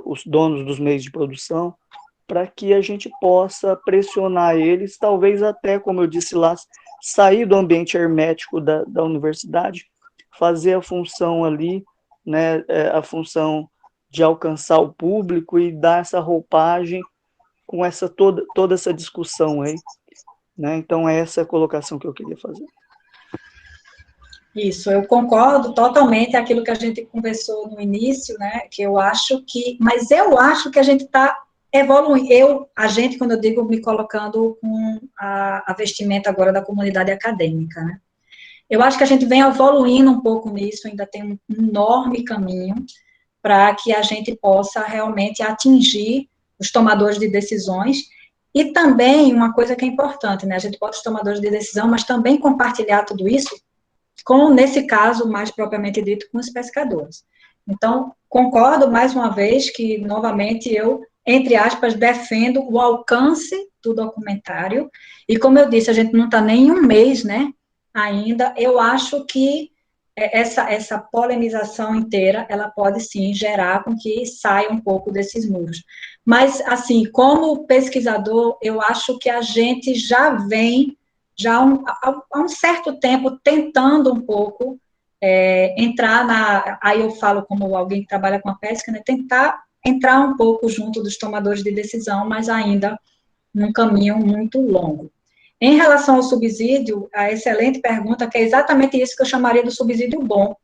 os donos dos meios de produção, para que a gente possa pressionar eles, talvez até, como eu disse lá, sair do ambiente hermético da universidade, fazer a função ali, né, a função de alcançar o público e dar essa roupagem com toda essa discussão aí, né? Então, é essa a colocação que eu queria fazer. Isso, eu concordo totalmente com aquilo que a gente conversou no início, né, mas eu acho que a gente está evoluindo, quando eu digo me colocando com a vestimenta agora da comunidade acadêmica, né, eu acho que a gente vem evoluindo um pouco nisso, ainda tem um enorme caminho para que a gente possa realmente atingir os tomadores de decisões, e também uma coisa que é importante, né, a gente pode os tomadores de decisão, mas também compartilhar tudo isso nesse caso, mais propriamente dito, com os pescadores. Então, concordo mais uma vez que, novamente, eu, entre aspas, defendo o alcance do documentário, e como eu disse, a gente não está nem em um mês, né, ainda, eu acho que essa polemização inteira, ela pode, sim, gerar com que saia um pouco desses muros. Mas, assim, como pesquisador, eu acho que a gente já vem há um certo tempo, tentando um pouco entrar aí eu falo como alguém que trabalha com a pesca, né, tentar entrar um pouco junto dos tomadores de decisão, mas ainda num caminho muito longo. Em relação ao subsídio, a excelente pergunta, que é exatamente isso que eu chamaria do subsídio bom,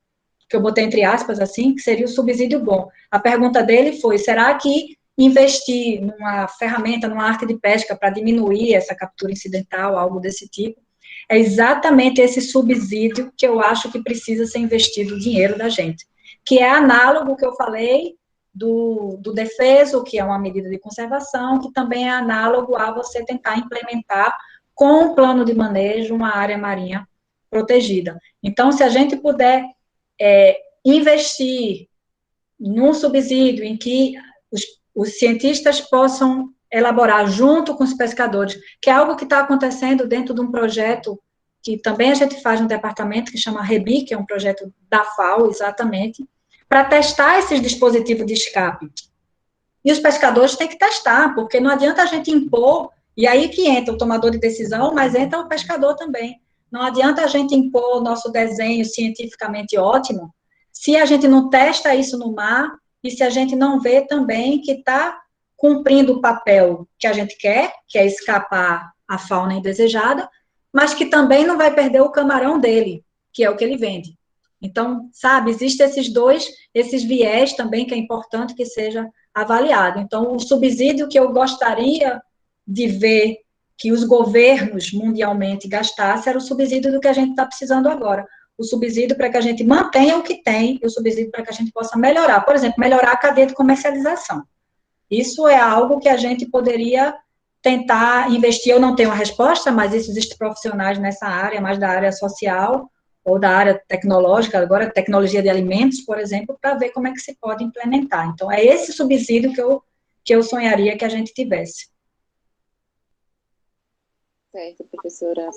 que eu botei entre aspas assim, que seria o subsídio bom. A pergunta dele foi, será que investir numa ferramenta, numa arte de pesca para diminuir essa captura incidental, algo desse tipo, é exatamente esse subsídio que eu acho que precisa ser investido o dinheiro da gente, que é análogo que eu falei do defeso, que é uma medida de conservação, que também é análogo a você tentar implementar com um plano de manejo uma área marinha protegida. Então, se a gente puder investir num subsídio em que os cientistas possam elaborar junto com os pescadores, que é algo que está acontecendo dentro de um projeto que também a gente faz no departamento, que chama REBI, que é um projeto da FAO, exatamente, para testar esses dispositivos de escape. E os pescadores têm que testar, porque não adianta a gente impor, e aí que entra o tomador de decisão, mas entra o pescador também. Não adianta a gente impor o nosso desenho cientificamente ótimo, se a gente não testa isso no mar, e se a gente não vê também que está cumprindo o papel que a gente quer, que é escapar à fauna indesejada, mas que também não vai perder o camarão dele, que é o que ele vende. Então, sabe, existem esses viés também que é importante que seja avaliado. Então, o subsídio que eu gostaria de ver que os governos mundialmente gastassem era o subsídio do que a gente está precisando agora. O subsídio para que a gente mantenha o que tem e o subsídio para que a gente possa melhorar. Por exemplo, melhorar a cadeia de comercialização. Isso é algo que a gente poderia tentar investir. Eu não tenho a resposta, mas existem profissionais nessa área, mais da área social ou da área tecnológica, agora tecnologia de alimentos, por exemplo, para ver como é que se pode implementar. Então, é esse subsídio que eu sonharia que a gente tivesse. Certo, professora.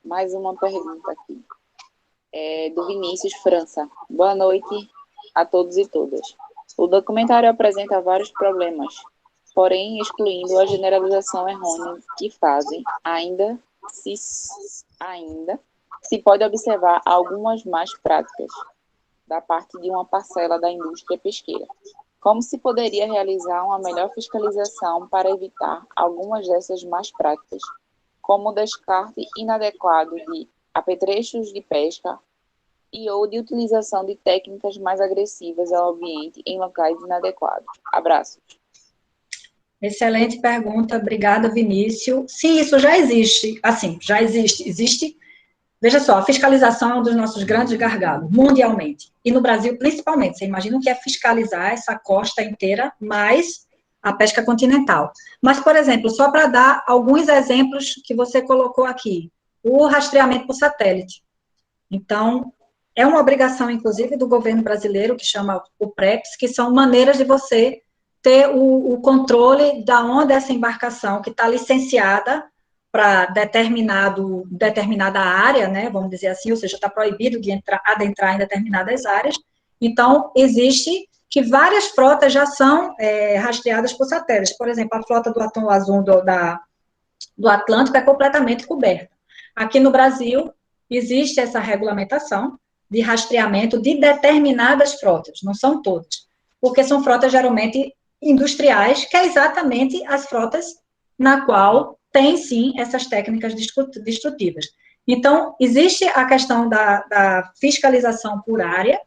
Mais uma pergunta aqui. Do Vinícius França. Boa noite a todos e todas. O documentário apresenta vários problemas, porém excluindo a generalização errônea que fazem, ainda se pode observar algumas más práticas da parte de uma parcela da indústria pesqueira. Como se poderia realizar uma melhor fiscalização para evitar algumas dessas más práticas, como o descarte inadequado de apetrechos de pesca e ou de utilização de técnicas mais agressivas ao ambiente em locais inadequados? Abraços. Excelente pergunta, obrigada, Vinícius. Sim, isso já existe, existe. Veja só, a fiscalização é um dos nossos grandes gargalos, mundialmente, e no Brasil principalmente. Você imagina o que é fiscalizar essa costa inteira, mais a pesca continental. Mas, por exemplo, só para dar alguns exemplos que você colocou aqui, o rastreamento por satélite. Então, é uma obrigação, inclusive, do governo brasileiro, que chama o PREPS, que são maneiras de você ter o controle da onde essa embarcação, que está licenciada para determinada área, né, vamos dizer assim, ou seja, está proibido de adentrar em determinadas áreas. Então, existe que várias frotas já são rastreadas por satélites. Por exemplo, a frota do Atum Azul do Atlântico é completamente coberta. Aqui no Brasil, existe essa regulamentação de rastreamento de determinadas frotas, não são todas, porque são frotas geralmente industriais, que é exatamente as frotas na qual tem, sim, essas técnicas destrutivas. Então, existe a questão da fiscalização por área,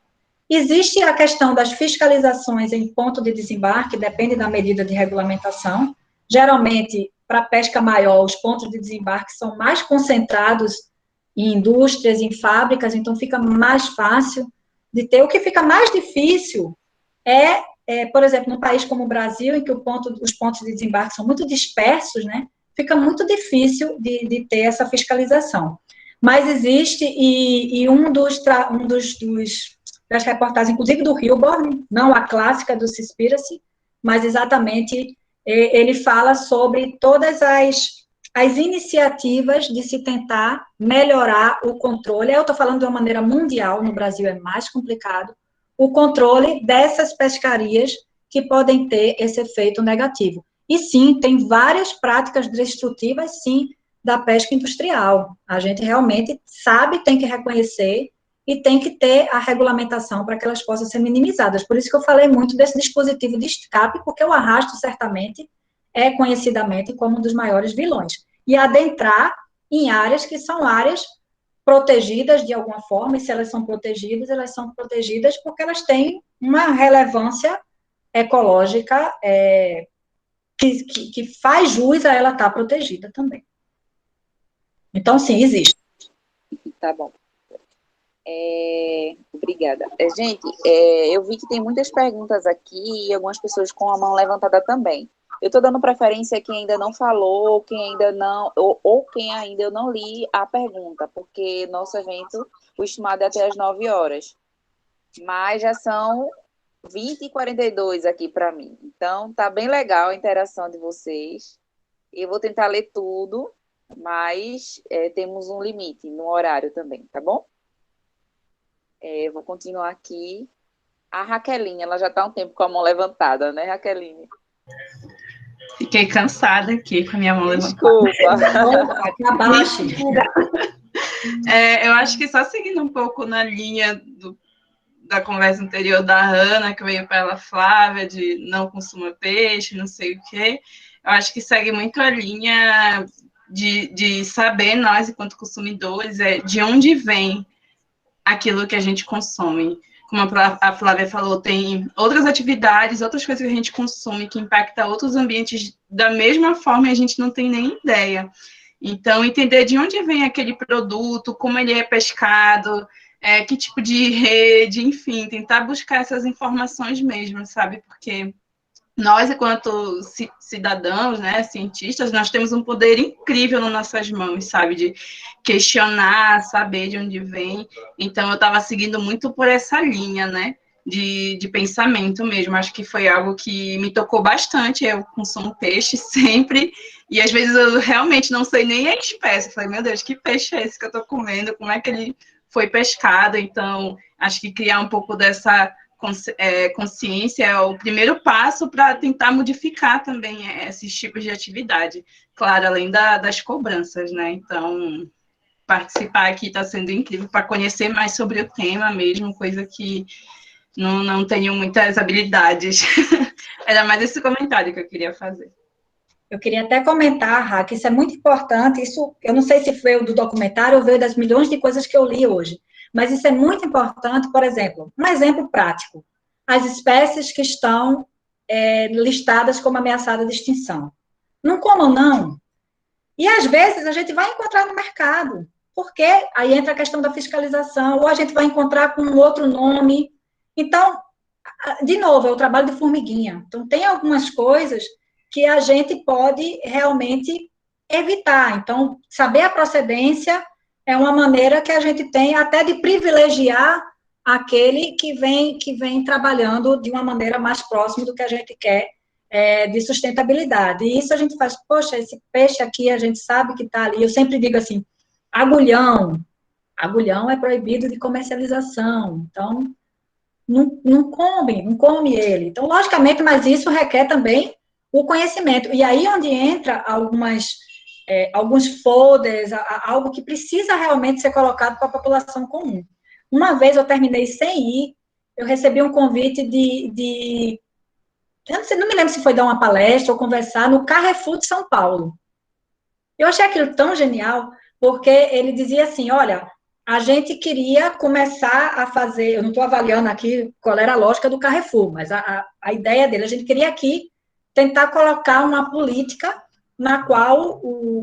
existe a questão das fiscalizações em ponto de desembarque, depende da medida de regulamentação. Geralmente, para pesca maior, os pontos de desembarque são mais concentrados em indústrias, em fábricas, então fica mais fácil de ter. O que fica mais difícil por exemplo, num país como o Brasil, em que os pontos de desembarque são muito dispersos, né, fica muito difícil de ter essa fiscalização. Mas existe, e das reportagens, inclusive do Hilborn, não a clássica do Seaspiracy, mas exatamente ele fala sobre todas as iniciativas de se tentar melhorar o controle. Eu estou falando de uma maneira mundial, no Brasil é mais complicado, o controle dessas pescarias que podem ter esse efeito negativo. E sim, tem várias práticas destrutivas, sim, da pesca industrial. A gente realmente sabe, tem que reconhecer e tem que ter a regulamentação para que elas possam ser minimizadas. Por isso que eu falei muito desse dispositivo de escape, porque o arrasto, certamente, é conhecidamente como um dos maiores vilões. E adentrar em áreas que são áreas protegidas de alguma forma, e se elas são protegidas porque elas têm uma relevância ecológica que faz jus a ela estar protegida também. Então, sim, existe. Tá bom. Obrigada. Gente, eu vi que tem muitas perguntas aqui e algumas pessoas com a mão levantada também. Eu estou dando preferência a quem ainda não falou, quem ainda não, ou quem ainda eu não li a pergunta, porque nosso evento, o estimado é até às 9 horas. Mas já são 20h42 aqui para mim. Então, tá bem legal a interação de vocês. Eu vou tentar ler tudo, mas temos um limite no horário também, tá bom? Vou continuar aqui. A Raqueline, ela já está há um tempo com a mão levantada, né, Raqueline? Fiquei cansada aqui com a minha mão levantada. Desculpa, que abaixe. Eu acho que só seguindo um pouco na linha da conversa anterior da Ana, que veio para ela, Flávia, de não consuma peixe, não sei o quê, eu acho que segue muito a linha de saber, nós, enquanto consumidores, de onde vem aquilo que a gente consome. Como a Flávia falou, tem outras atividades, outras coisas que a gente consome que impactam outros ambientes da mesma forma e a gente não tem nem ideia. Então, entender de onde vem aquele produto, como ele é pescado, que tipo de rede, enfim, tentar buscar essas informações mesmo, sabe? Porque nós, enquanto cidadãos, né, cientistas, nós temos um poder incrível nas nossas mãos, sabe, de questionar, saber de onde vem. Então, eu estava seguindo muito por essa linha, né, de pensamento mesmo. Acho que foi algo que me tocou bastante. Eu consumo peixe sempre, e às vezes eu realmente não sei nem a espécie. Eu falei, meu Deus, que peixe é esse que eu estou comendo? Como é que ele foi pescado? Então, acho que criar um pouco dessa consciência é o primeiro passo para tentar modificar também esses tipos de atividade. Claro, além das cobranças, né? Então, participar aqui está sendo incrível para conhecer mais sobre o tema mesmo, coisa que não tenho muitas habilidades. Era mais esse comentário que eu queria fazer. Eu queria até comentar, Ra, que isso é muito importante. Isso, eu não sei se veio do documentário ou veio das milhões de coisas que eu li hoje. Mas isso é muito importante, por exemplo, um exemplo prático, as espécies que estão listadas como ameaçadas de extinção. Não comam, não. E, às vezes, a gente vai encontrar no mercado, porque aí entra a questão da fiscalização, ou a gente vai encontrar com um outro nome. Então, de novo, é o trabalho de formiguinha. Então, tem algumas coisas que a gente pode realmente evitar. Então, saber a procedência é uma maneira que a gente tem até de privilegiar aquele que vem trabalhando de uma maneira mais próxima do que a gente quer de sustentabilidade. E isso a gente faz, poxa, esse peixe aqui a gente sabe que está ali. Eu sempre digo assim, agulhão é proibido de comercialização, então não come ele. Então, logicamente, mas isso requer também o conhecimento. E aí onde entra alguns folders, algo que precisa realmente ser colocado para a população comum. Uma vez eu terminei sem ir, eu recebi um convite eu não me lembro se foi dar uma palestra ou conversar no Carrefour de São Paulo. Eu achei aquilo tão genial, porque ele dizia assim, olha, a gente queria começar a fazer, eu não estou avaliando aqui qual era a lógica do Carrefour, mas a ideia dele, a gente queria aqui tentar colocar uma política na qual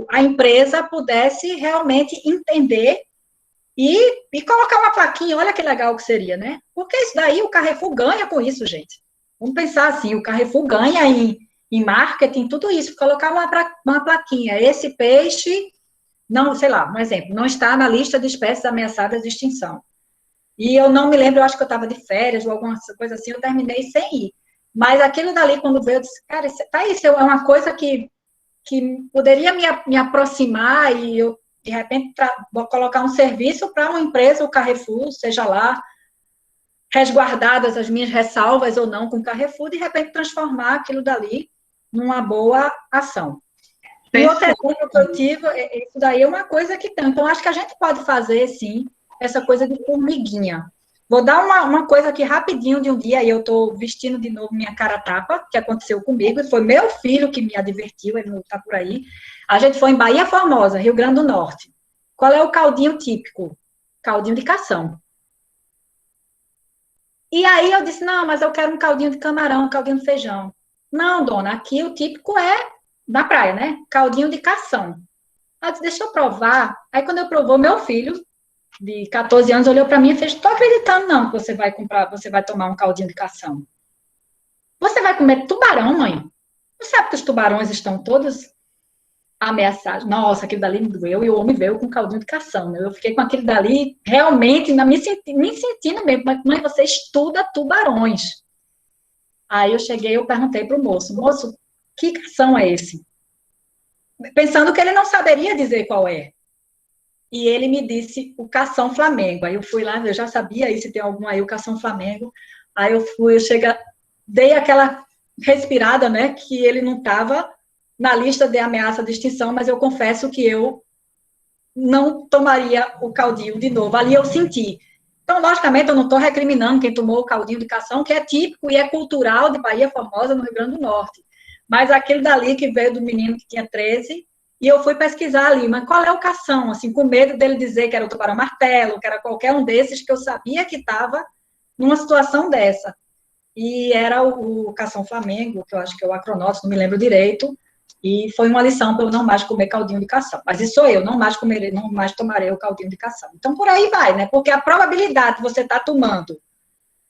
a empresa pudesse realmente entender e colocar uma plaquinha, olha que legal que seria, né? Porque isso daí, o Carrefour ganha com isso, gente. Vamos pensar assim, o Carrefour ganha em marketing, tudo isso, colocar uma plaquinha, esse peixe, não, sei lá, um exemplo, não está na lista de espécies ameaçadas de extinção. E eu não me lembro, eu acho que eu estava de férias ou alguma coisa assim, eu terminei sem ir. Mas aquilo dali, quando veio, eu disse, cara, isso é uma coisa que poderia me aproximar e eu, de repente, vou colocar um serviço para uma empresa, o Carrefour, seja lá, resguardadas as minhas ressalvas ou não com o Carrefour, de repente transformar aquilo dali numa boa ação. E outro exemplo que eu tive, isso daí é uma coisa que tem. Então, acho que a gente pode fazer, sim, essa coisa de formiguinha. Vou dar uma coisa aqui rapidinho de um dia, e eu estou vestindo de novo minha cara tapa, que aconteceu comigo, e foi meu filho que me advertiu, ele não está por aí. A gente foi em Bahia Formosa, Rio Grande do Norte, qual é o caldinho típico? Caldinho de cação. E aí eu disse, não, mas eu quero um caldinho de camarão, um caldinho de feijão. Não, dona, aqui o típico é na praia, né? Caldinho de cação. Aí eu disse, deixa eu provar. Aí quando eu provou, meu filho, de 14 anos, olhou para mim e fez, tô acreditando não que você vai tomar um caldinho de cação. Você vai comer tubarão, mãe? Não sabe que os tubarões estão todos ameaçados? Nossa, aquele dali me doeu e o homem veio com caldinho de cação, né? Eu fiquei com aquele dali, realmente, me sentindo mesmo. Mãe, você estuda tubarões. Aí eu cheguei, eu perguntei para o moço, que cação é esse? Pensando que ele não saberia dizer qual é. E ele me disse o cação Flamengo. Aí eu fui lá, eu já sabia aí se tem algum aí, o cação Flamengo. Aí dei aquela respirada, né, que ele não estava na lista de ameaça de extinção, mas eu confesso que eu não tomaria o caldinho de novo. Ali eu senti. Então, logicamente, eu não estou recriminando quem tomou o caldinho de cação, que é típico e é cultural de Bahia Formosa, no Rio Grande do Norte. Mas aquele dali que veio do menino que tinha 13, e eu fui pesquisar ali, mas qual é o cação? Assim, com medo dele dizer que era o tubarão-martelo, que era qualquer um desses, que eu sabia que estava numa situação dessa. E era o cação Flamengo, que eu acho que é o acronótipo, não me lembro direito, e foi uma lição para eu não mais comer caldinho de cação. Mas isso sou eu, não mais tomarei o caldinho de cação. Então, por aí vai, né? Porque a probabilidade de você estar tomando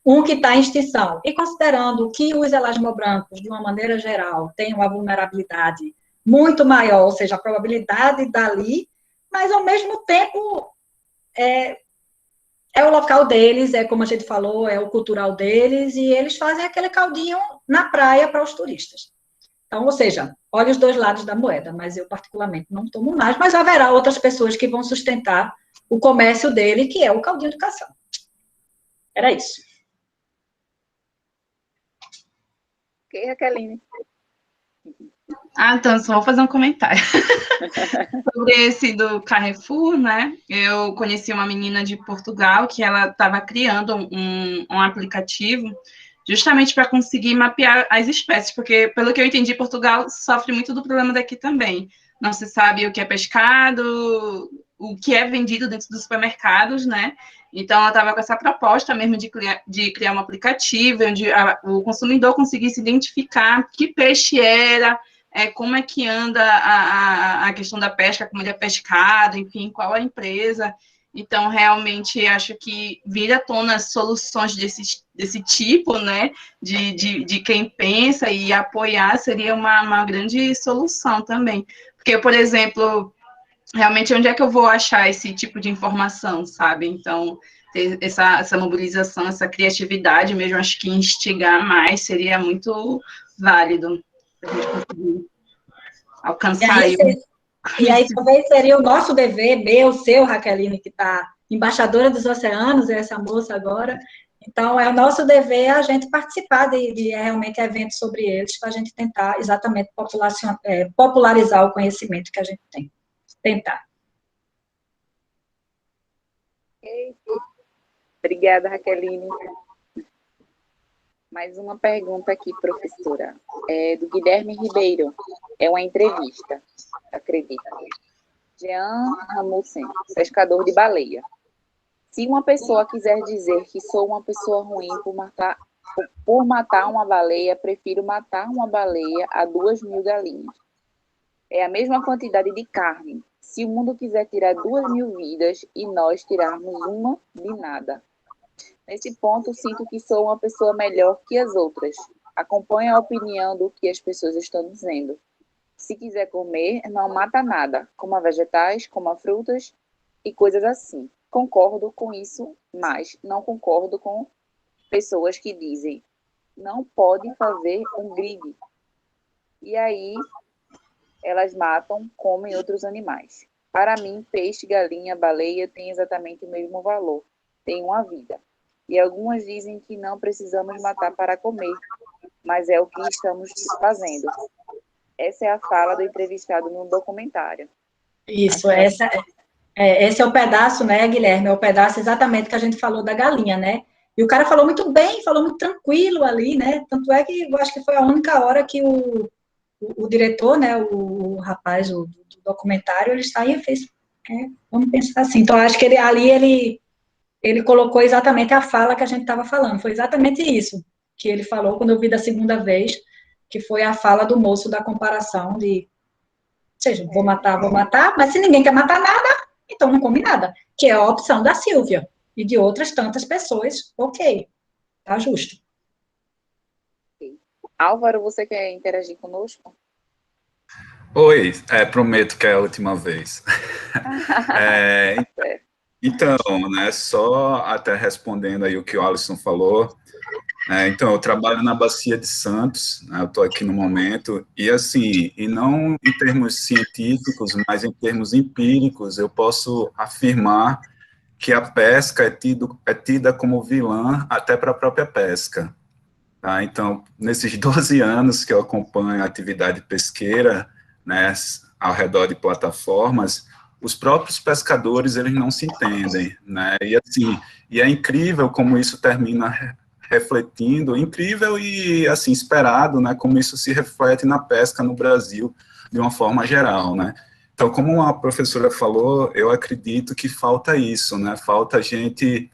um que está em extinção, e considerando que os elasmobrancos, de uma maneira geral, têm uma vulnerabilidade muito maior, ou seja, a probabilidade dali, mas, ao mesmo tempo, é o local deles, é como a gente falou, é o cultural deles, e eles fazem aquele caldinho na praia para os turistas. Então, ou seja, olha os dois lados da moeda, mas eu, particularmente, não tomo mais, mas haverá outras pessoas que vão sustentar o comércio dele, que é o caldinho de cação. Era isso. Ok, Raqueline? Então, só vou fazer um comentário. Sobre esse do Carrefour, né? Eu conheci uma menina de Portugal que ela estava criando um aplicativo justamente para conseguir mapear as espécies, porque, pelo que eu entendi, Portugal sofre muito do problema daqui também. Não se sabe o que é pescado, o que é vendido dentro dos supermercados, né? Então, ela estava com essa proposta mesmo de criar um aplicativo onde o consumidor conseguisse identificar que peixe era, como é que anda a questão da pesca, como ele é pescado, enfim, qual a empresa. Então, realmente, acho que vir à tona soluções desse tipo, né, de quem pensa e apoiar seria uma grande solução também. Porque, por exemplo, realmente, onde é que eu vou achar esse tipo de informação, sabe? Então, ter essa mobilização, essa criatividade mesmo, acho que instigar mais seria muito válido para a gente conseguir alcançar E aí, talvez seria o nosso dever, meu, seu, Raqueline, que está embaixadora dos oceanos, essa moça agora. Então, é o nosso dever a gente participar de realmente eventos sobre eles, para a gente tentar exatamente popularizar o conhecimento que a gente tem. Tentar. Okay. Obrigada, Raqueline. Mais uma pergunta aqui, professora. É do Guilherme Ribeiro. É uma entrevista, acredito. Jean Ramussen, pescador de baleia. Se uma pessoa quiser dizer que sou uma pessoa ruim por matar uma baleia, prefiro matar uma baleia a 2.000 galinhas. É a mesma quantidade de carne. Se o mundo quiser tirar 2.000 vidas e nós tirarmos uma, de nada. Nesse ponto, sinto que sou uma pessoa melhor que as outras. Acompanho a opinião do que as pessoas estão dizendo. Se quiser comer, não mata nada. Coma vegetais, coma frutas e coisas assim. Concordo com isso, mas não concordo com pessoas que dizem não pode fazer um grid. E aí, elas matam, comem outros animais. Para mim, peixe, galinha, baleia têm exatamente o mesmo valor. Tem uma vida. E algumas dizem que não precisamos matar para comer, mas é o que estamos fazendo. Essa é a fala do entrevistado no documentário. Isso, esse é o pedaço, né, Guilherme? É o pedaço exatamente que a gente falou da galinha, né? E o cara falou muito bem, falou muito tranquilo ali, né? Tanto é que eu acho que foi a única hora que o diretor, né, o rapaz do documentário, ele saiu e fez Vamos pensar assim. Então, acho que ele colocou exatamente a fala que a gente estava falando. Foi exatamente isso que ele falou quando eu vi da segunda vez, que foi a fala do moço da comparação de, ou seja, vou matar, mas se ninguém quer matar nada, então não come nada, que é a opção da Silvia e de outras tantas pessoas. Ok, tá justo. Álvaro, você quer interagir conosco? Oi, prometo que é a última vez. Então, né, só até respondendo aí o que o Alisson falou, então, eu trabalho na Bacia de Santos, né, eu estou aqui no momento, e assim, e não em termos científicos, mas em termos empíricos, eu posso afirmar que a pesca é tida como vilã até para a própria pesca. Tá? Então, nesses 12 anos que eu acompanho a atividade pesqueira, né, ao redor de plataformas, os próprios pescadores, eles não se entendem, né, e assim, e é incrível como isso termina refletindo, incrível e, assim, esperado, né, como isso se reflete na pesca no Brasil, de uma forma geral, né. Então, como a professora falou, eu acredito que falta isso, né, falta a gente,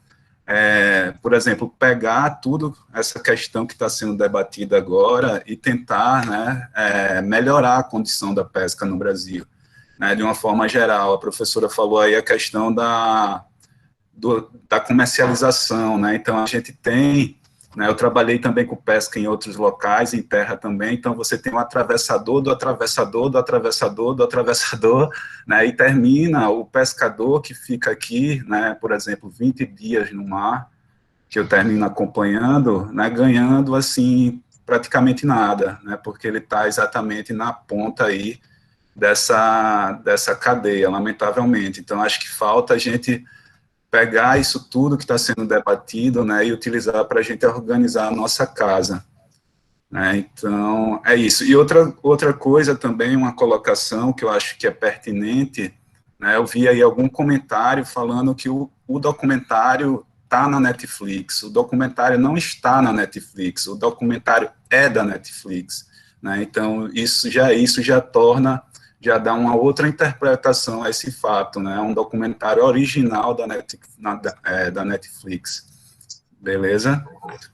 por exemplo, pegar tudo, essa questão que está sendo debatida agora e tentar, né, melhorar a condição da pesca no Brasil, né, de uma forma geral. A professora falou aí a questão da comercialização, né, então a gente tem, né, eu trabalhei também com pesca em outros locais, em terra também, então você tem um atravessador do atravessador, do atravessador, do atravessador, né, e termina o pescador que fica aqui, né, por exemplo, 20 dias no mar, que eu termino acompanhando, né, ganhando, assim, praticamente nada, né, porque ele está exatamente na ponta aí dessa cadeia, lamentavelmente. Então, acho que falta a gente pegar isso tudo que está sendo debatido, né, e utilizar para a gente organizar a nossa casa, né, então, é isso. E outra coisa também, uma colocação que eu acho que é pertinente, né, eu vi aí algum comentário falando que o documentário está na Netflix, o documentário não está na Netflix, o documentário é da Netflix, né, então, isso já torna, já dá uma outra interpretação a esse fato, né, um documentário original da Netflix, beleza?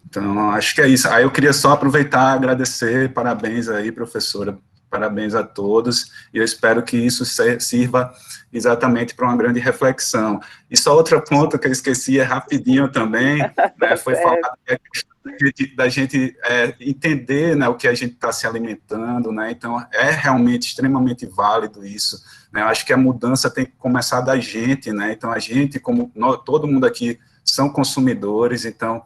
Então, acho que é isso. Aí eu queria só aproveitar e agradecer, parabéns aí, professora, parabéns a todos, e eu espero que isso sirva exatamente para uma grande reflexão. E só outro ponto que eu esqueci, rapidinho também, né, foi falar da gente entender, né, o que a gente está se alimentando, né, então é realmente extremamente válido isso, né, eu acho que a mudança tem que começar da gente, né, então a gente, como todo mundo aqui, são consumidores, então,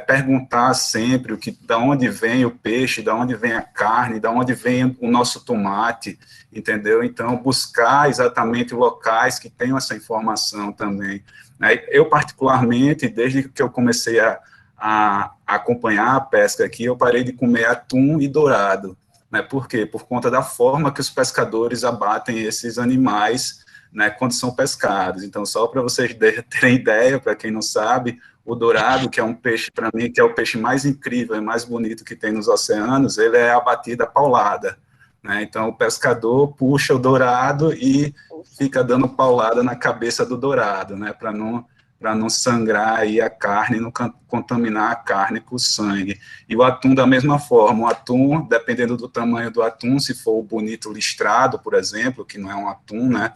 perguntar sempre da onde vem o peixe, da onde vem a carne, da onde vem o nosso tomate, entendeu? Então, buscar exatamente locais que tenham essa informação também. Eu, particularmente, desde que eu comecei a acompanhar a pesca aqui, eu parei de comer atum e dourado, né? Por quê? Por conta da forma que os pescadores abatem esses animais, né, quando são pescados. Então, só para vocês terem ideia, para quem não sabe, o dourado, que é um peixe, para mim, que é o peixe mais incrível e mais bonito que tem nos oceanos, ele é abatido a paulada, né? Então, o pescador puxa o dourado e fica dando paulada na cabeça do dourado, né, para não sangrar aí a carne, não contaminar a carne com o sangue. E o atum da mesma forma, o atum, dependendo do tamanho do atum, se for o bonito listrado, por exemplo, que não é um atum, né,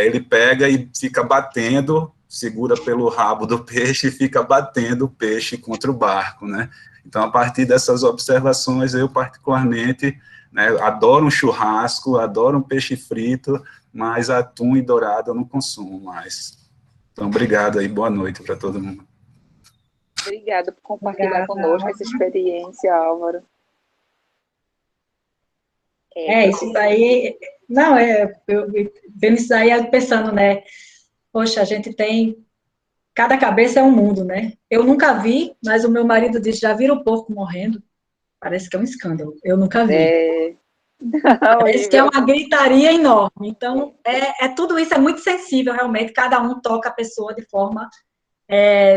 ele pega e fica batendo, segura pelo rabo do peixe e fica batendo o peixe contra o barco, né? Então, a partir dessas observações, eu particularmente, né, adoro um churrasco, adoro um peixe frito, mas atum e dourado eu não consumo mais. Então, obrigado aí, boa noite para todo mundo. Obrigada por compartilhar conosco essa experiência, Álvaro. Isso daí, não, eu vendo isso daí, pensando, né, poxa, a gente tem, cada cabeça é um mundo, né, eu nunca vi, mas o meu marido disse, já viram o porco morrendo? Parece que é um escândalo, eu nunca vi. Parece que é uma gritaria enorme, então, tudo isso é muito sensível, realmente, cada um toca a pessoa de forma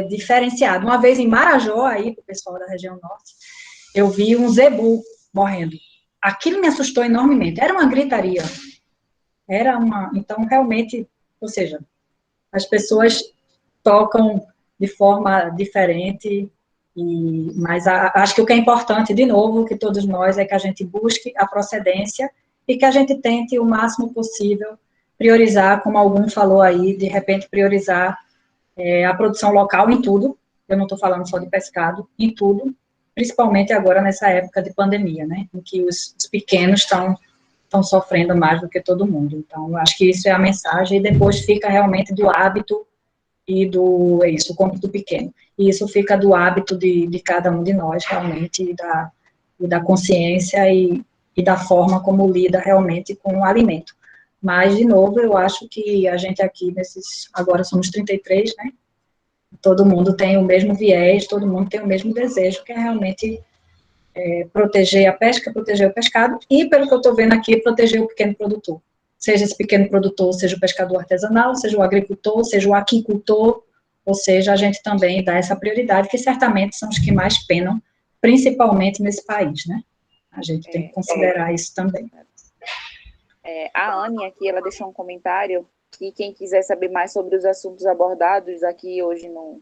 diferenciada. Uma vez em Marajó, aí, para o pessoal da região norte, eu vi um zebu morrendo. Aquilo me assustou enormemente. Era uma gritaria. Então, realmente, Ou seja, as pessoas tocam de forma diferente, mas acho que o que é importante, de novo, que todos nós, é que a gente busque a procedência e que a gente tente o máximo possível priorizar, como algum falou aí, de repente priorizar a produção local em tudo. Eu não estou falando só de pescado, em tudo, principalmente agora nessa época de pandemia, né, em que os pequenos estão sofrendo mais do que todo mundo. Então, acho que isso é a mensagem, e depois fica realmente do hábito e o conto do pequeno. E isso fica do hábito de cada um de nós, realmente, e da consciência e da forma como lida realmente com o alimento. Mas, de novo, eu acho que a gente aqui, agora somos 33, né? Todo mundo tem o mesmo viés, todo mundo tem o mesmo desejo, que é realmente proteger a pesca, proteger o pescado, e, pelo que eu estou vendo aqui, proteger o pequeno produtor. Seja esse pequeno produtor, seja o pescador artesanal, seja o agricultor, seja o aquicultor, ou seja, a gente também dá essa prioridade, que certamente são os que mais penam, principalmente nesse país, né? A gente tem que considerar isso também. A Anne aqui, ela deixou um comentário que quem quiser saber mais sobre os assuntos abordados aqui hoje no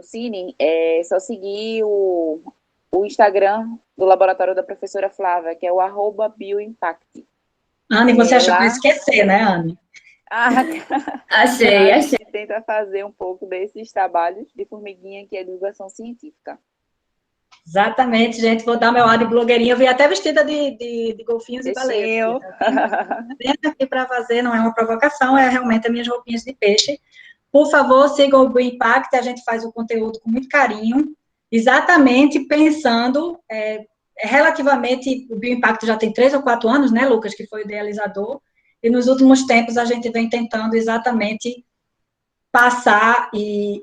Cine, é só seguir o Instagram do laboratório da professora Flávia, que é o @bioimpact. Anne, você achou que eu ia esquecer, né, Anne? Achei. A gente tenta fazer um pouco desses trabalhos de formiguinha, que é divulgação científica. Exatamente, gente, vou dar meu ar de blogueirinha, eu vim até vestida de golfinhos e baleias. Venho aqui para fazer, não é uma provocação, é realmente as minhas roupinhas de peixe. Por favor, sigam o Bio Impact, a gente faz o conteúdo com muito carinho, exatamente pensando, relativamente, o Bio Impact já tem 3 ou 4 anos, né, Lucas, que foi o idealizador, e nos últimos tempos a gente vem tentando exatamente passar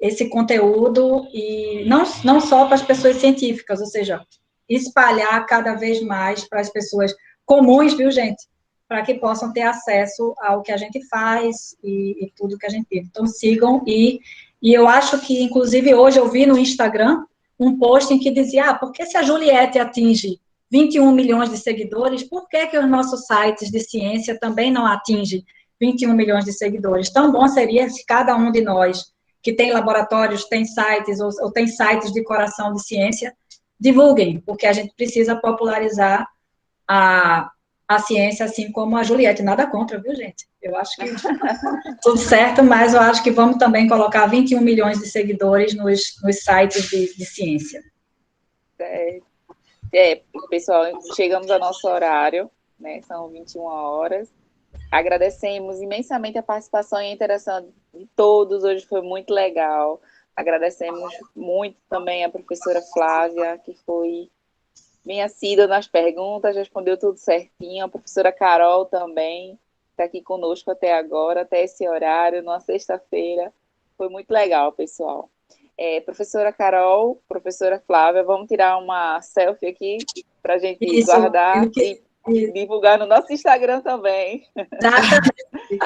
esse conteúdo, e não só para as pessoas científicas, ou seja, espalhar cada vez mais para as pessoas comuns, viu, gente? Para que possam ter acesso ao que a gente faz e tudo que a gente vive. Então, sigam, e eu acho que, inclusive, hoje eu vi no Instagram um post em que dizia, por que se a Juliette atinge 21 milhões de seguidores, por que os nossos sites de ciência também não atingem 21 milhões de seguidores? Tão bom seria se cada um de nós, que tem laboratórios, tem sites, ou tem sites de coração de ciência, divulguem, porque a gente precisa popularizar a ciência, assim como a Juliette. Nada contra, viu, gente? Eu acho que tudo certo, mas eu acho que vamos também colocar 21 milhões de seguidores nos sites de ciência. Pessoal, chegamos ao nosso horário, né? São 21 horas. Agradecemos imensamente a participação e a interação de todos, hoje foi muito legal. Agradecemos muito também a professora Flávia, que foi bem assídua nas perguntas, respondeu tudo certinho. A professora Carol também está aqui conosco até agora, até esse horário, numa sexta-feira. Foi muito legal, pessoal. Professora Carol, professora Flávia, vamos tirar uma selfie aqui para a gente guardar e divulgar no nosso Instagram também. Exatamente.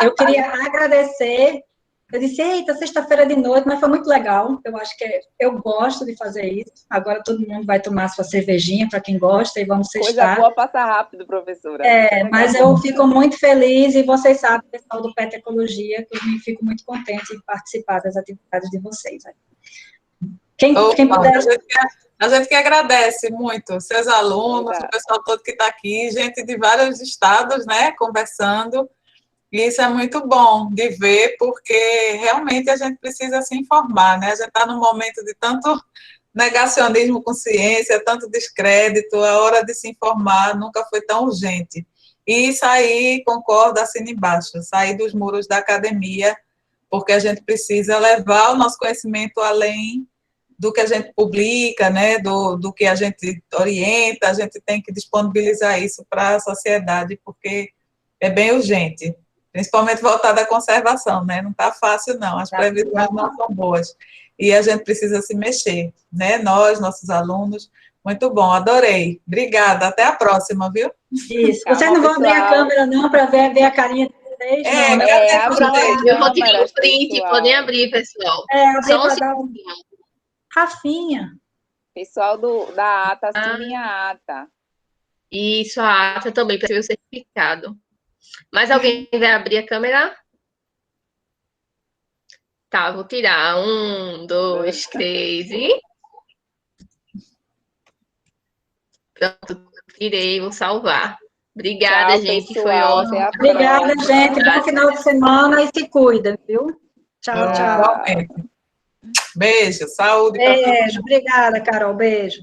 Eu queria agradecer. Eu disse, eita, sexta-feira de noite, mas foi muito legal. Eu acho que eu gosto de fazer isso. Agora todo mundo vai tomar sua cervejinha, para quem gosta, e vamos sextar. Coisa boa passa rápido, professora. Mas eu fico muito feliz, e vocês sabem, pessoal do PET Ecologia, que eu me fico muito contente em participar das atividades de vocês. Quem puder... A gente que agradece muito, seus alunos, o pessoal todo que está aqui, gente de vários estados, né, conversando. E isso é muito bom de ver, porque realmente a gente precisa se informar, né? A gente está num momento de tanto negacionismo com ciência, tanto descrédito, a hora de se informar nunca foi tão urgente. E sair, concordo, assina embaixo, sair dos muros da academia, porque a gente precisa levar o nosso conhecimento além do que a gente publica, né, do que a gente orienta, a gente tem que disponibilizar isso para a sociedade, porque é bem urgente, principalmente voltada à conservação, né, não está fácil não, as previsões não são boas, e a gente precisa se mexer, né, nós, nossos alunos. Muito bom, adorei, obrigada, até a próxima, viu? Isso, vocês não vão abrir a câmera não, para ver a carinha de vocês? Eu vou tirar o print, podem abrir, pessoal. Só Rafinha. Pessoal da ata, assinem a ata. Isso, a ata também, para ser o certificado. Mas alguém vai abrir a câmera? Tá, vou tirar. 1, 2, 3 e... Pronto, tirei, vou salvar. Obrigada, Tchau, gente, pessoal, foi ótimo. até a Obrigada, próxima. gente. Bom final de semana e se cuida, viu? Tchau, tchau. Igualmente. Beijo, saúde para todos. Beijo. Obrigada, Carol. Beijo.